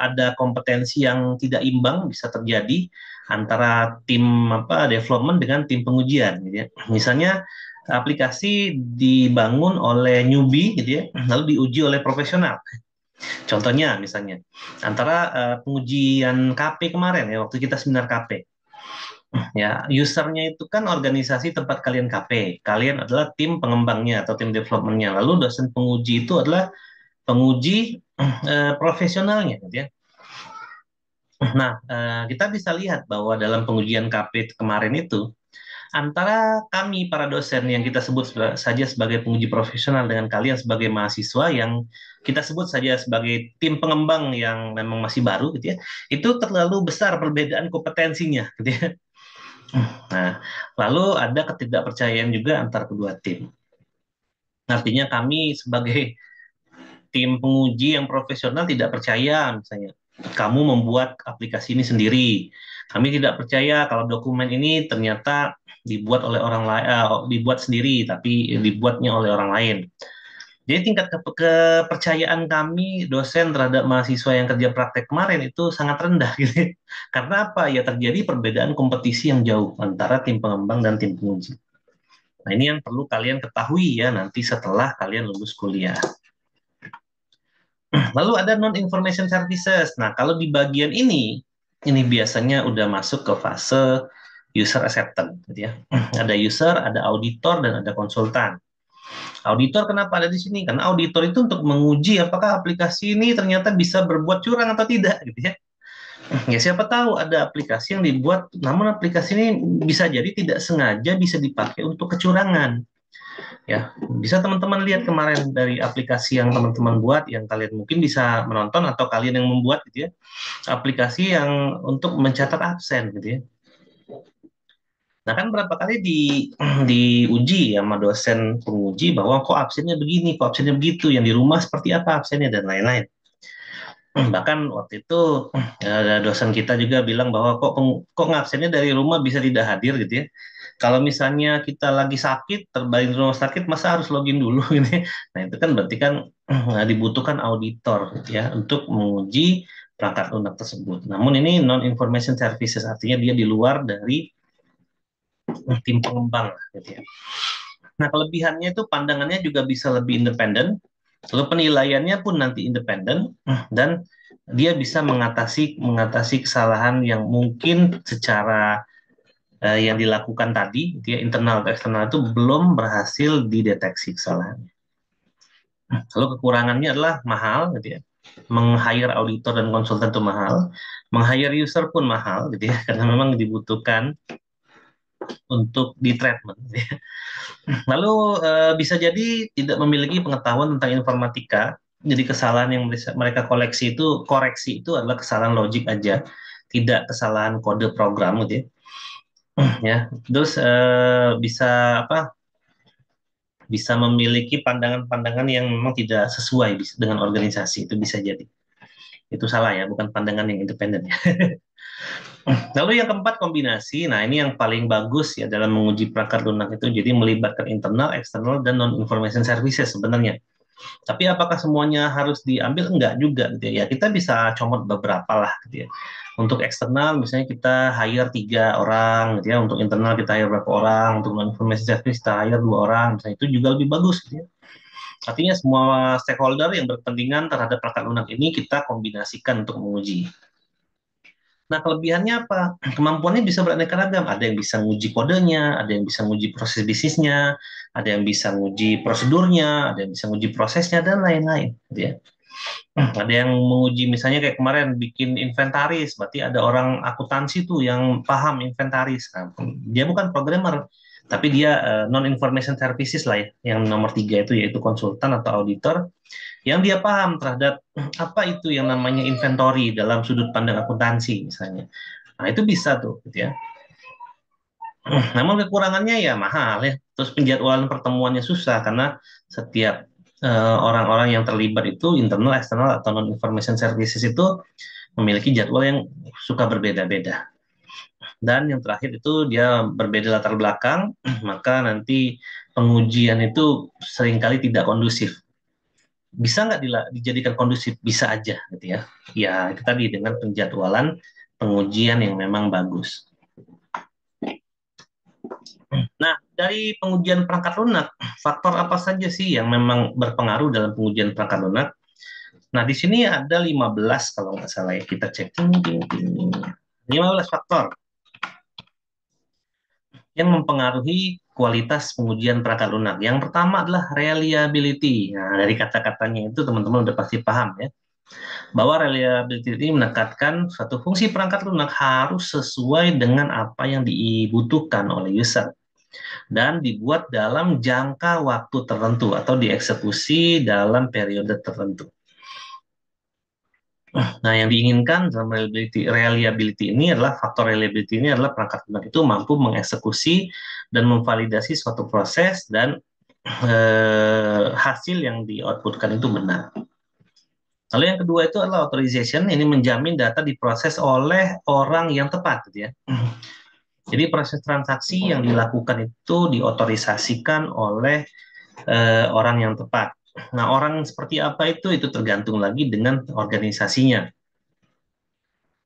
ada kompetensi yang tidak imbang bisa terjadi antara tim apa development dengan tim pengujian, gitu ya. Misalnya aplikasi dibangun oleh newbie, gitu ya, lalu diuji oleh profesional. Contohnya misalnya antara pengujian KP kemarin ya waktu kita seminar KP. Ya, usernya itu kan organisasi tempat kalian KP. Kalian adalah tim pengembangnya atau tim developmentnya. Lalu dosen penguji itu adalah penguji profesionalnya, gitu ya. Nah, kita bisa lihat bahwa dalam pengujian KP kemarin itu, antara kami para dosen yang kita sebut saja sebagai penguji profesional dengan kalian sebagai mahasiswa yang kita sebut saja sebagai tim pengembang yang memang masih baru, gitu ya, itu terlalu besar perbedaan kompetensinya, gitu ya. Nah, lalu ada ketidakpercayaan juga antar kedua tim. Artinya kami sebagai tim penguji yang profesional tidak percaya misalnya kamu membuat aplikasi ini sendiri. Kami tidak percaya kalau dokumen ini ternyata dibuat oleh orang lain, dibuat sendiri tapi dibuatnya oleh orang lain. Jadi tingkat kepercayaan kami dosen terhadap mahasiswa yang kerja praktek kemarin itu sangat rendah gitu. Karena apa? Ya terjadi perbedaan kompetisi yang jauh antara tim pengembang dan tim penguji. Nah, ini yang perlu kalian ketahui ya nanti setelah kalian lulus kuliah. Lalu ada non-information services. Nah, kalau di bagian ini biasanya udah masuk ke fase user acceptance, gitu ya. Ada user, ada auditor, dan ada konsultan. Auditor kenapa ada di sini? Karena auditor itu untuk menguji apakah aplikasi ini ternyata bisa berbuat curang atau tidak, gitu ya. Ya siapa tahu ada aplikasi yang dibuat, namun aplikasi ini bisa jadi tidak sengaja bisa dipakai untuk kecurangan. Ya, bisa teman-teman lihat kemarin dari aplikasi yang teman-teman buat, yang kalian mungkin bisa menonton atau kalian yang membuat gitu ya, aplikasi yang untuk mencatat absen gitu ya. Nah kan berapa kali diuji sama dosen penguji bahwa kok absennya begini, kok absennya begitu, yang di rumah seperti apa absennya dan lain-lain. Bahkan waktu itu dosen kita juga bilang bahwa kok ngabsennya dari rumah bisa tidak hadir gitu ya. Kalau misalnya kita lagi sakit, terbaring di rumah sakit, masa harus login dulu gitu ya. Nah itu kan berarti kan dibutuhkan auditor gitu ya untuk menguji perangkat lunak tersebut. Namun ini non-information services, artinya dia di luar dari tim pengembang gitu ya. Nah kelebihannya itu pandangannya juga bisa lebih independen, lalu penilaiannya pun nanti independen dan dia bisa mengatasi kesalahan yang mungkin secara yang dilakukan tadi, dia internal atau eksternal itu belum berhasil dideteksi kesalahannya. Lalu kekurangannya adalah mahal, gitu ya. Meng-hire auditor dan konsultan itu mahal, meng-hire user pun mahal, gitu ya, karena memang dibutuhkan untuk di treatment. Gitu ya. Lalu bisa jadi tidak memiliki pengetahuan tentang informatika, jadi kesalahan yang mereka koreksi itu adalah kesalahan logik aja, tidak kesalahan kode program, gitu ya. Ya, terus bisa apa? Bisa memiliki pandangan-pandangan yang memang tidak sesuai dengan organisasi itu bisa jadi. Itu salah ya, bukan pandangan yang independen ya. Lalu yang keempat kombinasi. Nah, ini yang paling bagus ya dalam menguji perangkat lunak itu. Jadi melibatkan internal, eksternal, dan non-information services sebenarnya. Tapi apakah semuanya harus diambil? Enggak juga gitu ya. Ya, kita bisa comot beberapa lah gitu ya. Untuk eksternal misalnya kita hire 3 orang gitu ya. Untuk internal kita hire berapa orang, untuk non-information service kita hire 2 orang. Misalnya itu juga lebih bagus gitu ya. Artinya semua stakeholder yang berkepentingan terhadap perangkat lunak ini kita kombinasikan untuk menguji. Nah, kelebihannya apa? Kemampuannya bisa beraneka ragam. Ada yang bisa nguji kodenya, ada yang bisa nguji proses bisnisnya, ada yang bisa nguji prosedurnya, ada yang bisa nguji prosesnya, dan lain-lain. Gitu ya. Ada yang menguji misalnya kayak kemarin bikin inventaris, berarti ada orang akuntansi tuh yang paham inventaris. Nah, dia bukan programmer, tapi dia non-information services lah ya. Yang nomor 3 itu yaitu konsultan atau auditor yang dia paham terhadap apa itu yang namanya inventory dalam sudut pandang akuntansi misalnya. Nah, itu bisa tuh gitu ya. Namun kekurangannya ya mahal ya. Terus penjadwalan pertemuannya susah karena setiap orang-orang yang terlibat itu internal, eksternal atau non information services itu memiliki jadwal yang suka berbeda-beda. Dan yang terakhir itu dia berbeda latar belakang, maka nanti pengujian itu seringkali tidak kondusif. Bisa nggak dijadikan kondusif? Bisa aja gitu ya. Ya itu tadi dengan penjadwalan pengujian yang memang bagus. Nah, dari pengujian perangkat lunak, faktor apa saja sih yang memang berpengaruh dalam pengujian perangkat lunak? Nah, di sini ada 15 kalau nggak salah ya. Kita cek. 15 faktor yang mempengaruhi kualitas pengujian perangkat lunak. Yang pertama adalah reliability. Nah, dari kata-katanya itu teman-teman udah pasti paham ya. Bahwa reliability ini menekankan suatu fungsi perangkat lunak harus sesuai dengan apa yang dibutuhkan oleh user dan dibuat dalam jangka waktu tertentu atau dieksekusi dalam periode tertentu. Nah, yang diinginkan dalam reliability ini adalah faktor reliability ini adalah perangkat lunak itu mampu mengeksekusi dan memvalidasi suatu proses dan hasil yang di-outputkan itu benar. Lalu yang kedua itu adalah authorization, ini menjamin data diproses oleh orang yang tepat, gitu ya. Jadi proses transaksi yang dilakukan itu diotorisasikan oleh orang yang tepat. Nah, orang seperti apa itu tergantung lagi dengan organisasinya.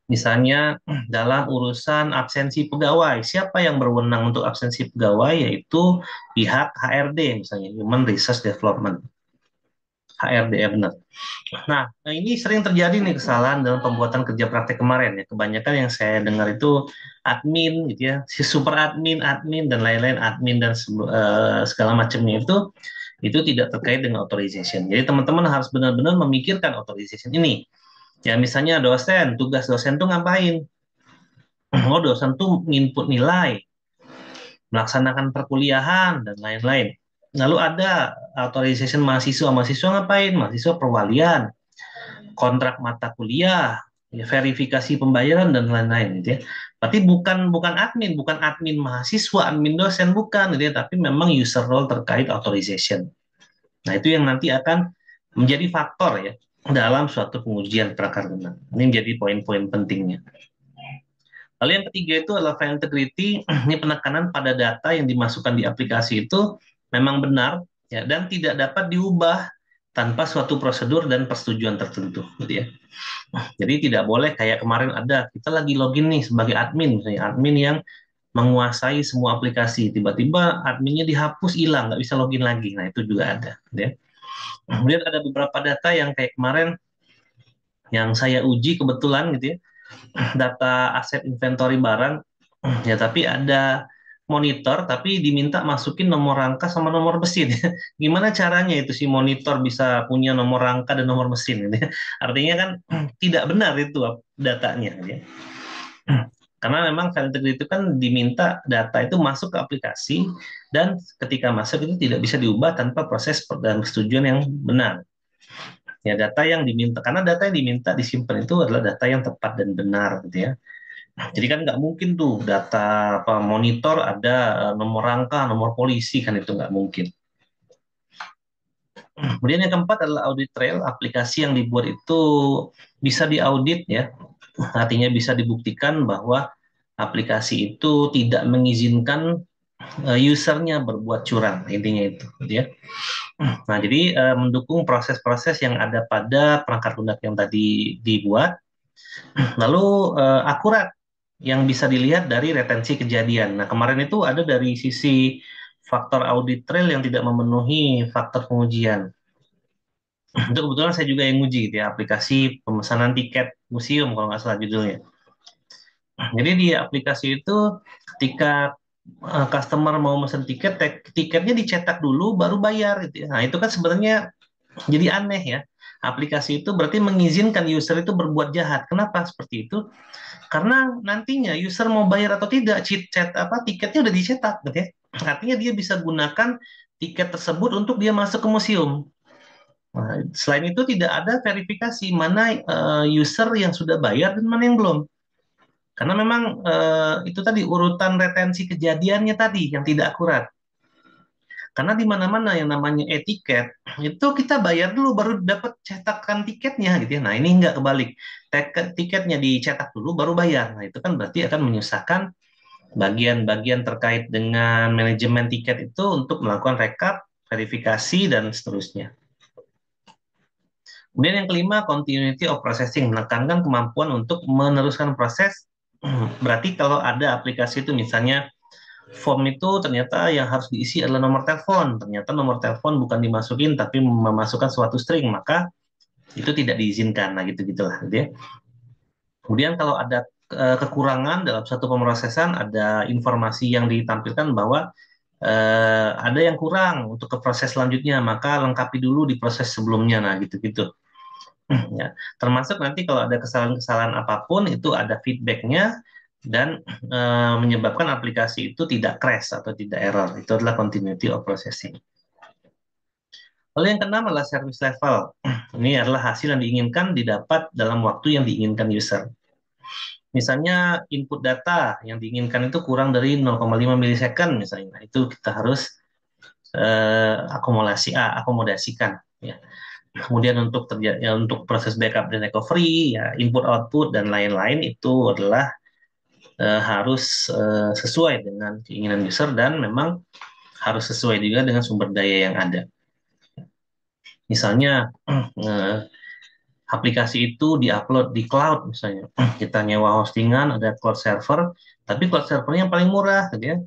Misalnya dalam urusan absensi pegawai, siapa yang berwenang untuk absensi pegawai yaitu pihak HRD misalnya, Human Resource Development. HRD ya benar. Nah, ini sering terjadi nih kesalahan dalam pembuatan kerja praktek kemarin ya. Kebanyakan yang saya dengar itu admin gitu ya, si super admin, admin dan lain-lain, admin dan segala macamnya itu tidak terkait dengan authorization. Jadi teman-teman harus benar-benar memikirkan authorization ini. Ya misalnya dosen, tugas dosen tuh ngapain? Oh, dosen tuh input nilai, melaksanakan perkuliahan dan lain-lain. Lalu ada authorization mahasiswa, mahasiswa ngapain? Mahasiswa perwalian, kontrak mata kuliah, ya, verifikasi pembayaran dan lain-lain gitu ya. Berarti bukan admin, bukan admin mahasiswa, admin dosen bukan gitu ya, tapi memang user role terkait authorization. Nah, itu yang nanti akan menjadi faktor ya dalam suatu pengujian perangkat lunak. Ini menjadi poin-poin pentingnya. Lalu yang ketiga itu adalah file integrity. Ini penekanan pada data yang dimasukkan di aplikasi itu memang benar ya dan tidak dapat diubah tanpa suatu prosedur dan persetujuan tertentu gitu ya. Jadi tidak boleh kayak kemarin ada kita lagi login nih sebagai admin, misalnya admin yang menguasai semua aplikasi, tiba-tiba adminnya dihapus hilang, nggak bisa login lagi. Nah itu juga ada. Gitu ya. Kemudian ada beberapa data yang kayak kemarin yang saya uji kebetulan gitu ya, data aset inventory barang, ya tapi ada monitor tapi diminta masukin nomor rangka sama nomor mesin. Gimana caranya itu si monitor bisa punya nomor rangka dan nomor mesin gitu ya. Artinya kan tidak benar itu datanya gitu ya. Karena memang file integrity itu kan diminta data itu masuk ke aplikasi dan ketika masuk itu tidak bisa diubah tanpa proses dan persetujuan yang benar. Ya data yang diminta karena data yang diminta disimpan itu adalah data yang tepat dan benar gitu ya. Jadi kan nggak mungkin tuh data apa monitor ada nomor rangka, nomor polisi kan itu nggak mungkin. Kemudian yang keempat adalah audit trail, aplikasi yang dibuat itu bisa diaudit ya. Artinya bisa dibuktikan bahwa aplikasi itu tidak mengizinkan usernya berbuat curang, intinya itu, gitu ya. Nah, jadi mendukung proses-proses yang ada pada perangkat lunak yang tadi dibuat, lalu akurat yang bisa dilihat dari retensi kejadian. Nah, kemarin itu ada dari sisi faktor audit trail yang tidak memenuhi faktor pengujian. Itu kebetulan saya juga yang nguji gitu ya, aplikasi pemesanan tiket museum kalau nggak salah judulnya. Jadi di aplikasi itu ketika customer mau mesen tiket, tiketnya dicetak dulu baru bayar gitu ya. Nah, itu kan sebenarnya jadi aneh ya. Aplikasi itu berarti mengizinkan user itu berbuat jahat. Kenapa seperti itu? Karena nantinya user mau bayar atau tidak, tiketnya udah dicetak gitu ya. Artinya dia bisa gunakan tiket tersebut untuk dia masuk ke museum. Nah, selain itu tidak ada verifikasi mana user yang sudah bayar dan mana yang belum. Karena memang itu tadi urutan retensi kejadiannya tadi yang tidak akurat. Karena di mana-mana yang namanya etiket itu kita bayar dulu baru dapat cetakan tiketnya gitu ya. Nah, ini nggak kebalik. Tiketnya dicetak dulu baru bayar. Nah, itu kan berarti akan menyusahkan bagian-bagian terkait dengan manajemen tiket itu untuk melakukan rekap, verifikasi dan seterusnya. Kemudian yang kelima, continuity of processing, menekankan kemampuan untuk meneruskan proses. Berarti kalau ada aplikasi itu misalnya form itu ternyata yang harus diisi adalah nomor telepon, ternyata nomor telepon bukan dimasukin tapi memasukkan suatu string, maka itu tidak diizinkan. Nah, gitu-gitulah gitu ya. Kemudian kalau ada kekurangan dalam satu pemrosesan, ada informasi yang ditampilkan bahwa ada yang kurang untuk ke proses selanjutnya, maka lengkapi dulu di proses sebelumnya. Nah, gitu-gitu. Ya, termasuk nanti kalau ada kesalahan-kesalahan apapun itu ada feedbacknya dan menyebabkan aplikasi itu tidak crash atau tidak error. Itu adalah continuity of processing. Lalu yang keenam adalah service level. Ini adalah hasil yang diinginkan didapat dalam waktu yang diinginkan user. Misalnya input data yang diinginkan itu kurang dari 0,5 milisecond misalnya. Nah, itu kita harus akomodasikan ya. Kemudian untuk proses backup dan recovery, ya input output dan lain-lain itu adalah harus sesuai dengan keinginan user dan memang harus sesuai juga dengan sumber daya yang ada. Misalnya aplikasi itu diupload di cloud misalnya, kita nyewa hostingan ada cloud server, tapi cloud servernya yang paling murah, gitu ya,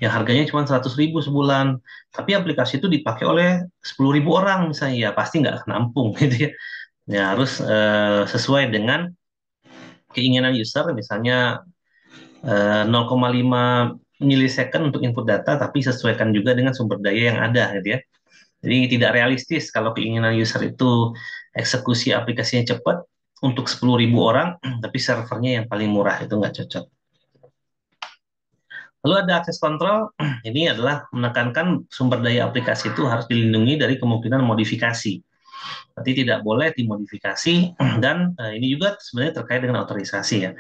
yang harganya cuma 100.000 sebulan, tapi aplikasi itu dipakai oleh 10.000 orang misalnya, ya pasti nggak nampung gitu ya. Ya harus sesuai dengan keinginan user, misalnya 0,5 milisecond untuk input data, tapi sesuaikan juga dengan sumber daya yang ada, gitu ya. Jadi tidak realistis kalau keinginan user itu eksekusi aplikasinya cepat untuk 10.000 orang, tapi servernya yang paling murah, itu nggak cocok. Lalu ada akses kontrol, ini adalah menekankan sumber daya aplikasi itu harus dilindungi dari kemungkinan modifikasi. Berarti tidak boleh dimodifikasi, dan ini juga sebenarnya terkait dengan otorisasi ya.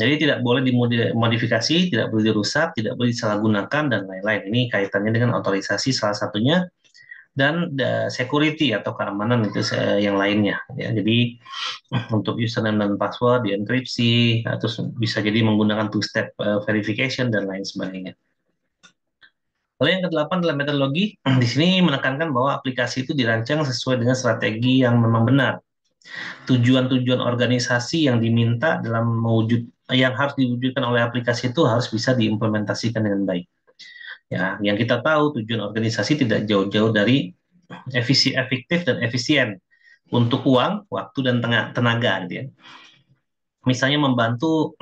Jadi tidak boleh dimodifikasi, tidak boleh dirusak, tidak boleh disalahgunakan, dan lain-lain. Ini kaitannya dengan otorisasi salah satunya, dan security atau keamanan itu yang lainnya. Ya, jadi untuk username dan password dienkripsi, terus bisa jadi menggunakan two-step verification dan lain sebagainya. Lalu yang kedelapan adalah metodologi. Di sini menekankan bahwa aplikasi itu dirancang sesuai dengan strategi yang memang benar. Tujuan-tujuan organisasi yang diminta yang harus diwujudkan oleh aplikasi itu harus bisa diimplementasikan dengan baik. Ya, yang kita tahu tujuan organisasi tidak jauh-jauh dari efektif dan efisien untuk uang, waktu dan tenaga, gitu ya. Misalnya membantu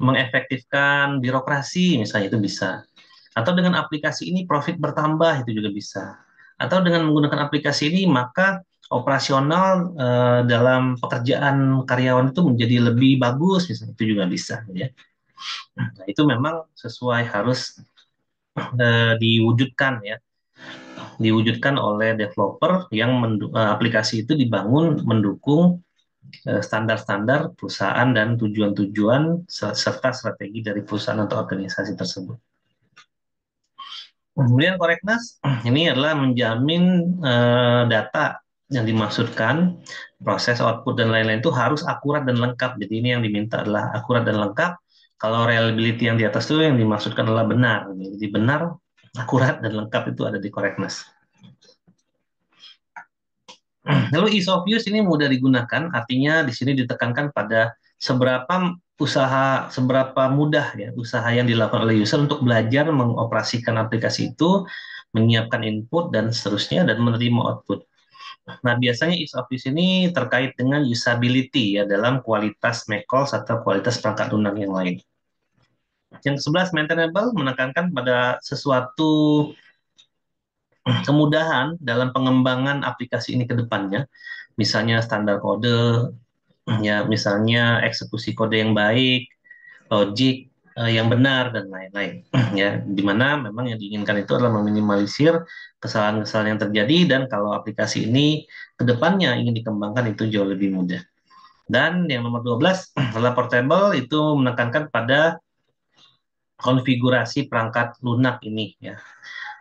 mengefektifkan birokrasi, misalnya itu bisa. Atau dengan aplikasi ini profit bertambah, itu juga bisa. Atau dengan menggunakan aplikasi ini maka operasional dalam pekerjaan karyawan itu menjadi lebih bagus, misalnya itu juga bisa, ya. Nah, itu memang sesuai harus diwujudkan ya, diwujudkan oleh developer yang aplikasi itu dibangun mendukung standar-standar perusahaan dan tujuan-tujuan serta strategi dari perusahaan atau organisasi tersebut. Kemudian correctness ini adalah menjamin data yang dimaksudkan, proses, output, dan lain-lain itu harus akurat dan lengkap. Jadi ini yang diminta adalah akurat dan lengkap. Kalau reliability yang di atas itu yang dimaksudkan adalah benar. Jadi benar, akurat, dan lengkap itu ada di correctness. Lalu ease of use ini mudah digunakan, artinya di sini ditekankan pada seberapa mudah ya usaha yang dilakukan oleh user untuk belajar mengoperasikan aplikasi itu, menyiapkan input dan seterusnya, dan menerima output. Nah, biasanya ease of use ini terkait dengan usability ya dalam kualitas macOS atau kualitas perangkat lunak yang lain. Yang ke-11, maintainable, menekankan pada sesuatu kemudahan dalam pengembangan aplikasi ini ke depannya, misalnya standar kode, ya misalnya eksekusi kode yang baik, logik yang benar dan lain-lain. Ya, di mana memang yang diinginkan itu adalah meminimalisir kesalahan-kesalahan yang terjadi dan kalau aplikasi ini ke depannya ingin dikembangkan itu jauh lebih mudah. Dan yang nomor 12 adalah portable, itu menekankan pada konfigurasi perangkat lunak ini ya.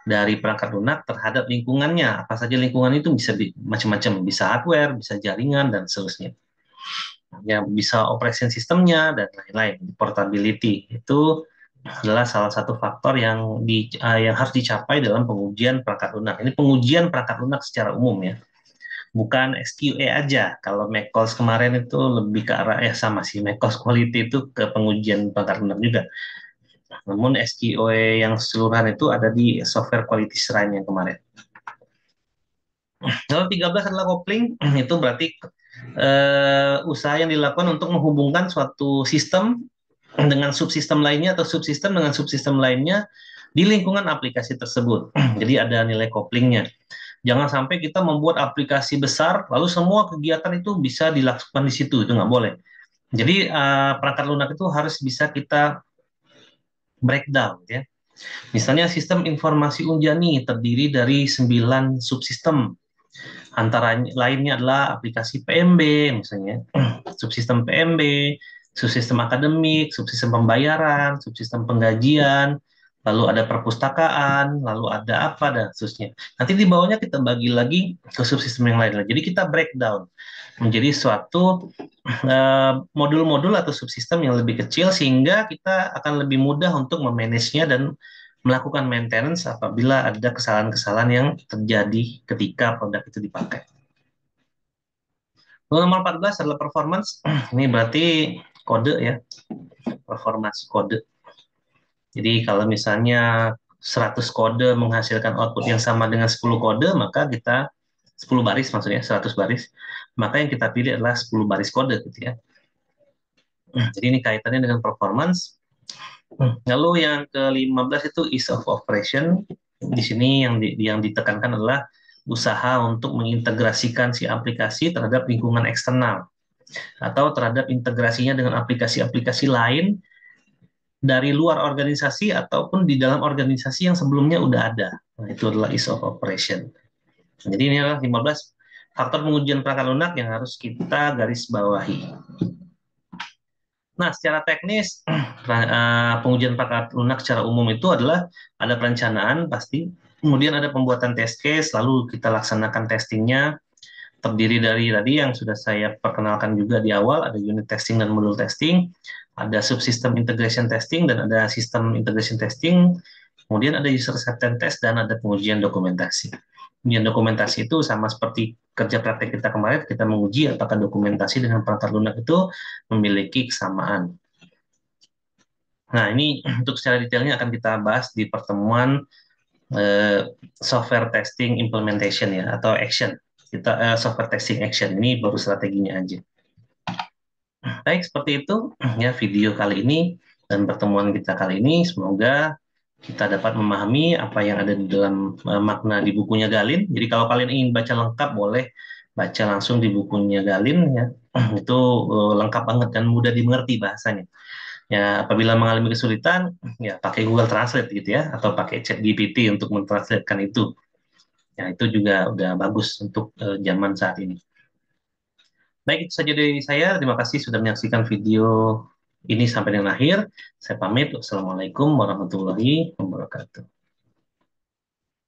Dari perangkat lunak terhadap lingkungannya. Apa saja lingkungan itu bisa macam-macam, bisa hardware, bisa jaringan dan seterusnya. Ya, bisa operation sistemnya dan lain-lain. Portability itu adalah salah satu faktor yang harus dicapai dalam pengujian perangkat lunak. Ini pengujian perangkat lunak secara umum ya, bukan SQA aja. Kalau macOS kemarin itu lebih ke arah sama sih, macOS Quality itu ke pengujian perangkat lunak juga. Namun SQA yang keseluruhan itu ada di Software Quality Shrine yang kemarin. Lalu 13 adalah coupling, itu berarti usaha yang dilakukan untuk menghubungkan suatu sistem dengan subsistem lainnya atau subsistem dengan subsistem lainnya di lingkungan aplikasi tersebut. Jadi ada nilai couplingnya. Jangan sampai kita membuat aplikasi besar, lalu semua kegiatan itu bisa dilakukan di situ, itu nggak boleh. Jadi perangkat lunak itu harus bisa kita breakdown, ya. Misalnya sistem informasi Unjani terdiri dari 9 subsistem. Antara lainnya adalah aplikasi PMB, misalnya subsistem PMB, subsistem akademik, subsistem pembayaran, subsistem penggajian, lalu ada perpustakaan, lalu ada apa dan seterusnya. Nanti di bawahnya kita bagi lagi ke subsistem yang lain. Jadi kita breakdown menjadi suatu modul-modul atau subsistem yang lebih kecil sehingga kita akan lebih mudah untuk memanagenya dan melakukan maintenance apabila ada kesalahan-kesalahan yang terjadi ketika produk itu dipakai. Lalu nomor 14 adalah performance. Ini berarti kode ya, performance kode. Jadi kalau misalnya 100 kode menghasilkan output yang sama dengan 10 kode, maka kita 10 baris maksudnya, 100 baris, maka yang kita pilih adalah 10 baris kode gitu ya. Jadi ini kaitannya dengan performance. Lalu yang ke-15 itu ease of operation. Di sini yang ditekankan adalah usaha untuk mengintegrasikan si aplikasi terhadap lingkungan eksternal atau terhadap integrasinya dengan aplikasi-aplikasi lain dari luar organisasi ataupun di dalam organisasi yang sebelumnya udah ada. Nah, itu adalah ease of operation. Jadi ini adalah 15 faktor pengujian perangkat lunak yang harus kita garis bawahi. Nah, secara teknis, pengujian perangkat lunak secara umum itu adalah ada perencanaan pasti, kemudian ada pembuatan test case, lalu kita laksanakan testingnya, terdiri dari tadi yang sudah saya perkenalkan juga di awal, ada unit testing dan modul testing, ada subsystem integration testing, dan ada sistem integration testing, kemudian ada user acceptance test, dan ada pengujian dokumentasi. Pengujian dokumentasi itu sama seperti kerja praktek kita kemarin, kita menguji apakah dokumentasi dengan perangkat lunak itu memiliki kesamaan. Nah, ini untuk secara detailnya akan kita bahas di pertemuan software testing implementation ya, atau action. Kita software testing action ini baru strateginya aja. Baik, seperti itu ya video kali ini dan pertemuan kita kali ini. Semoga kita dapat memahami apa yang ada di dalam makna di bukunya Galin. Jadi kalau kalian ingin baca lengkap, boleh baca langsung di bukunya Galin ya. Itu lengkap banget dan mudah dimengerti bahasanya. Ya, apabila mengalami kesulitan, ya pakai Google Translate gitu ya, atau pakai ChatGPT untuk mentranslatekan itu. Ya, itu juga udah bagus untuk zaman saat ini. Baik, itu saja dari saya. Terima kasih sudah menyaksikan video ini sampai dengan akhir. Saya pamit. Wassalamualaikum warahmatullahi wabarakatuh.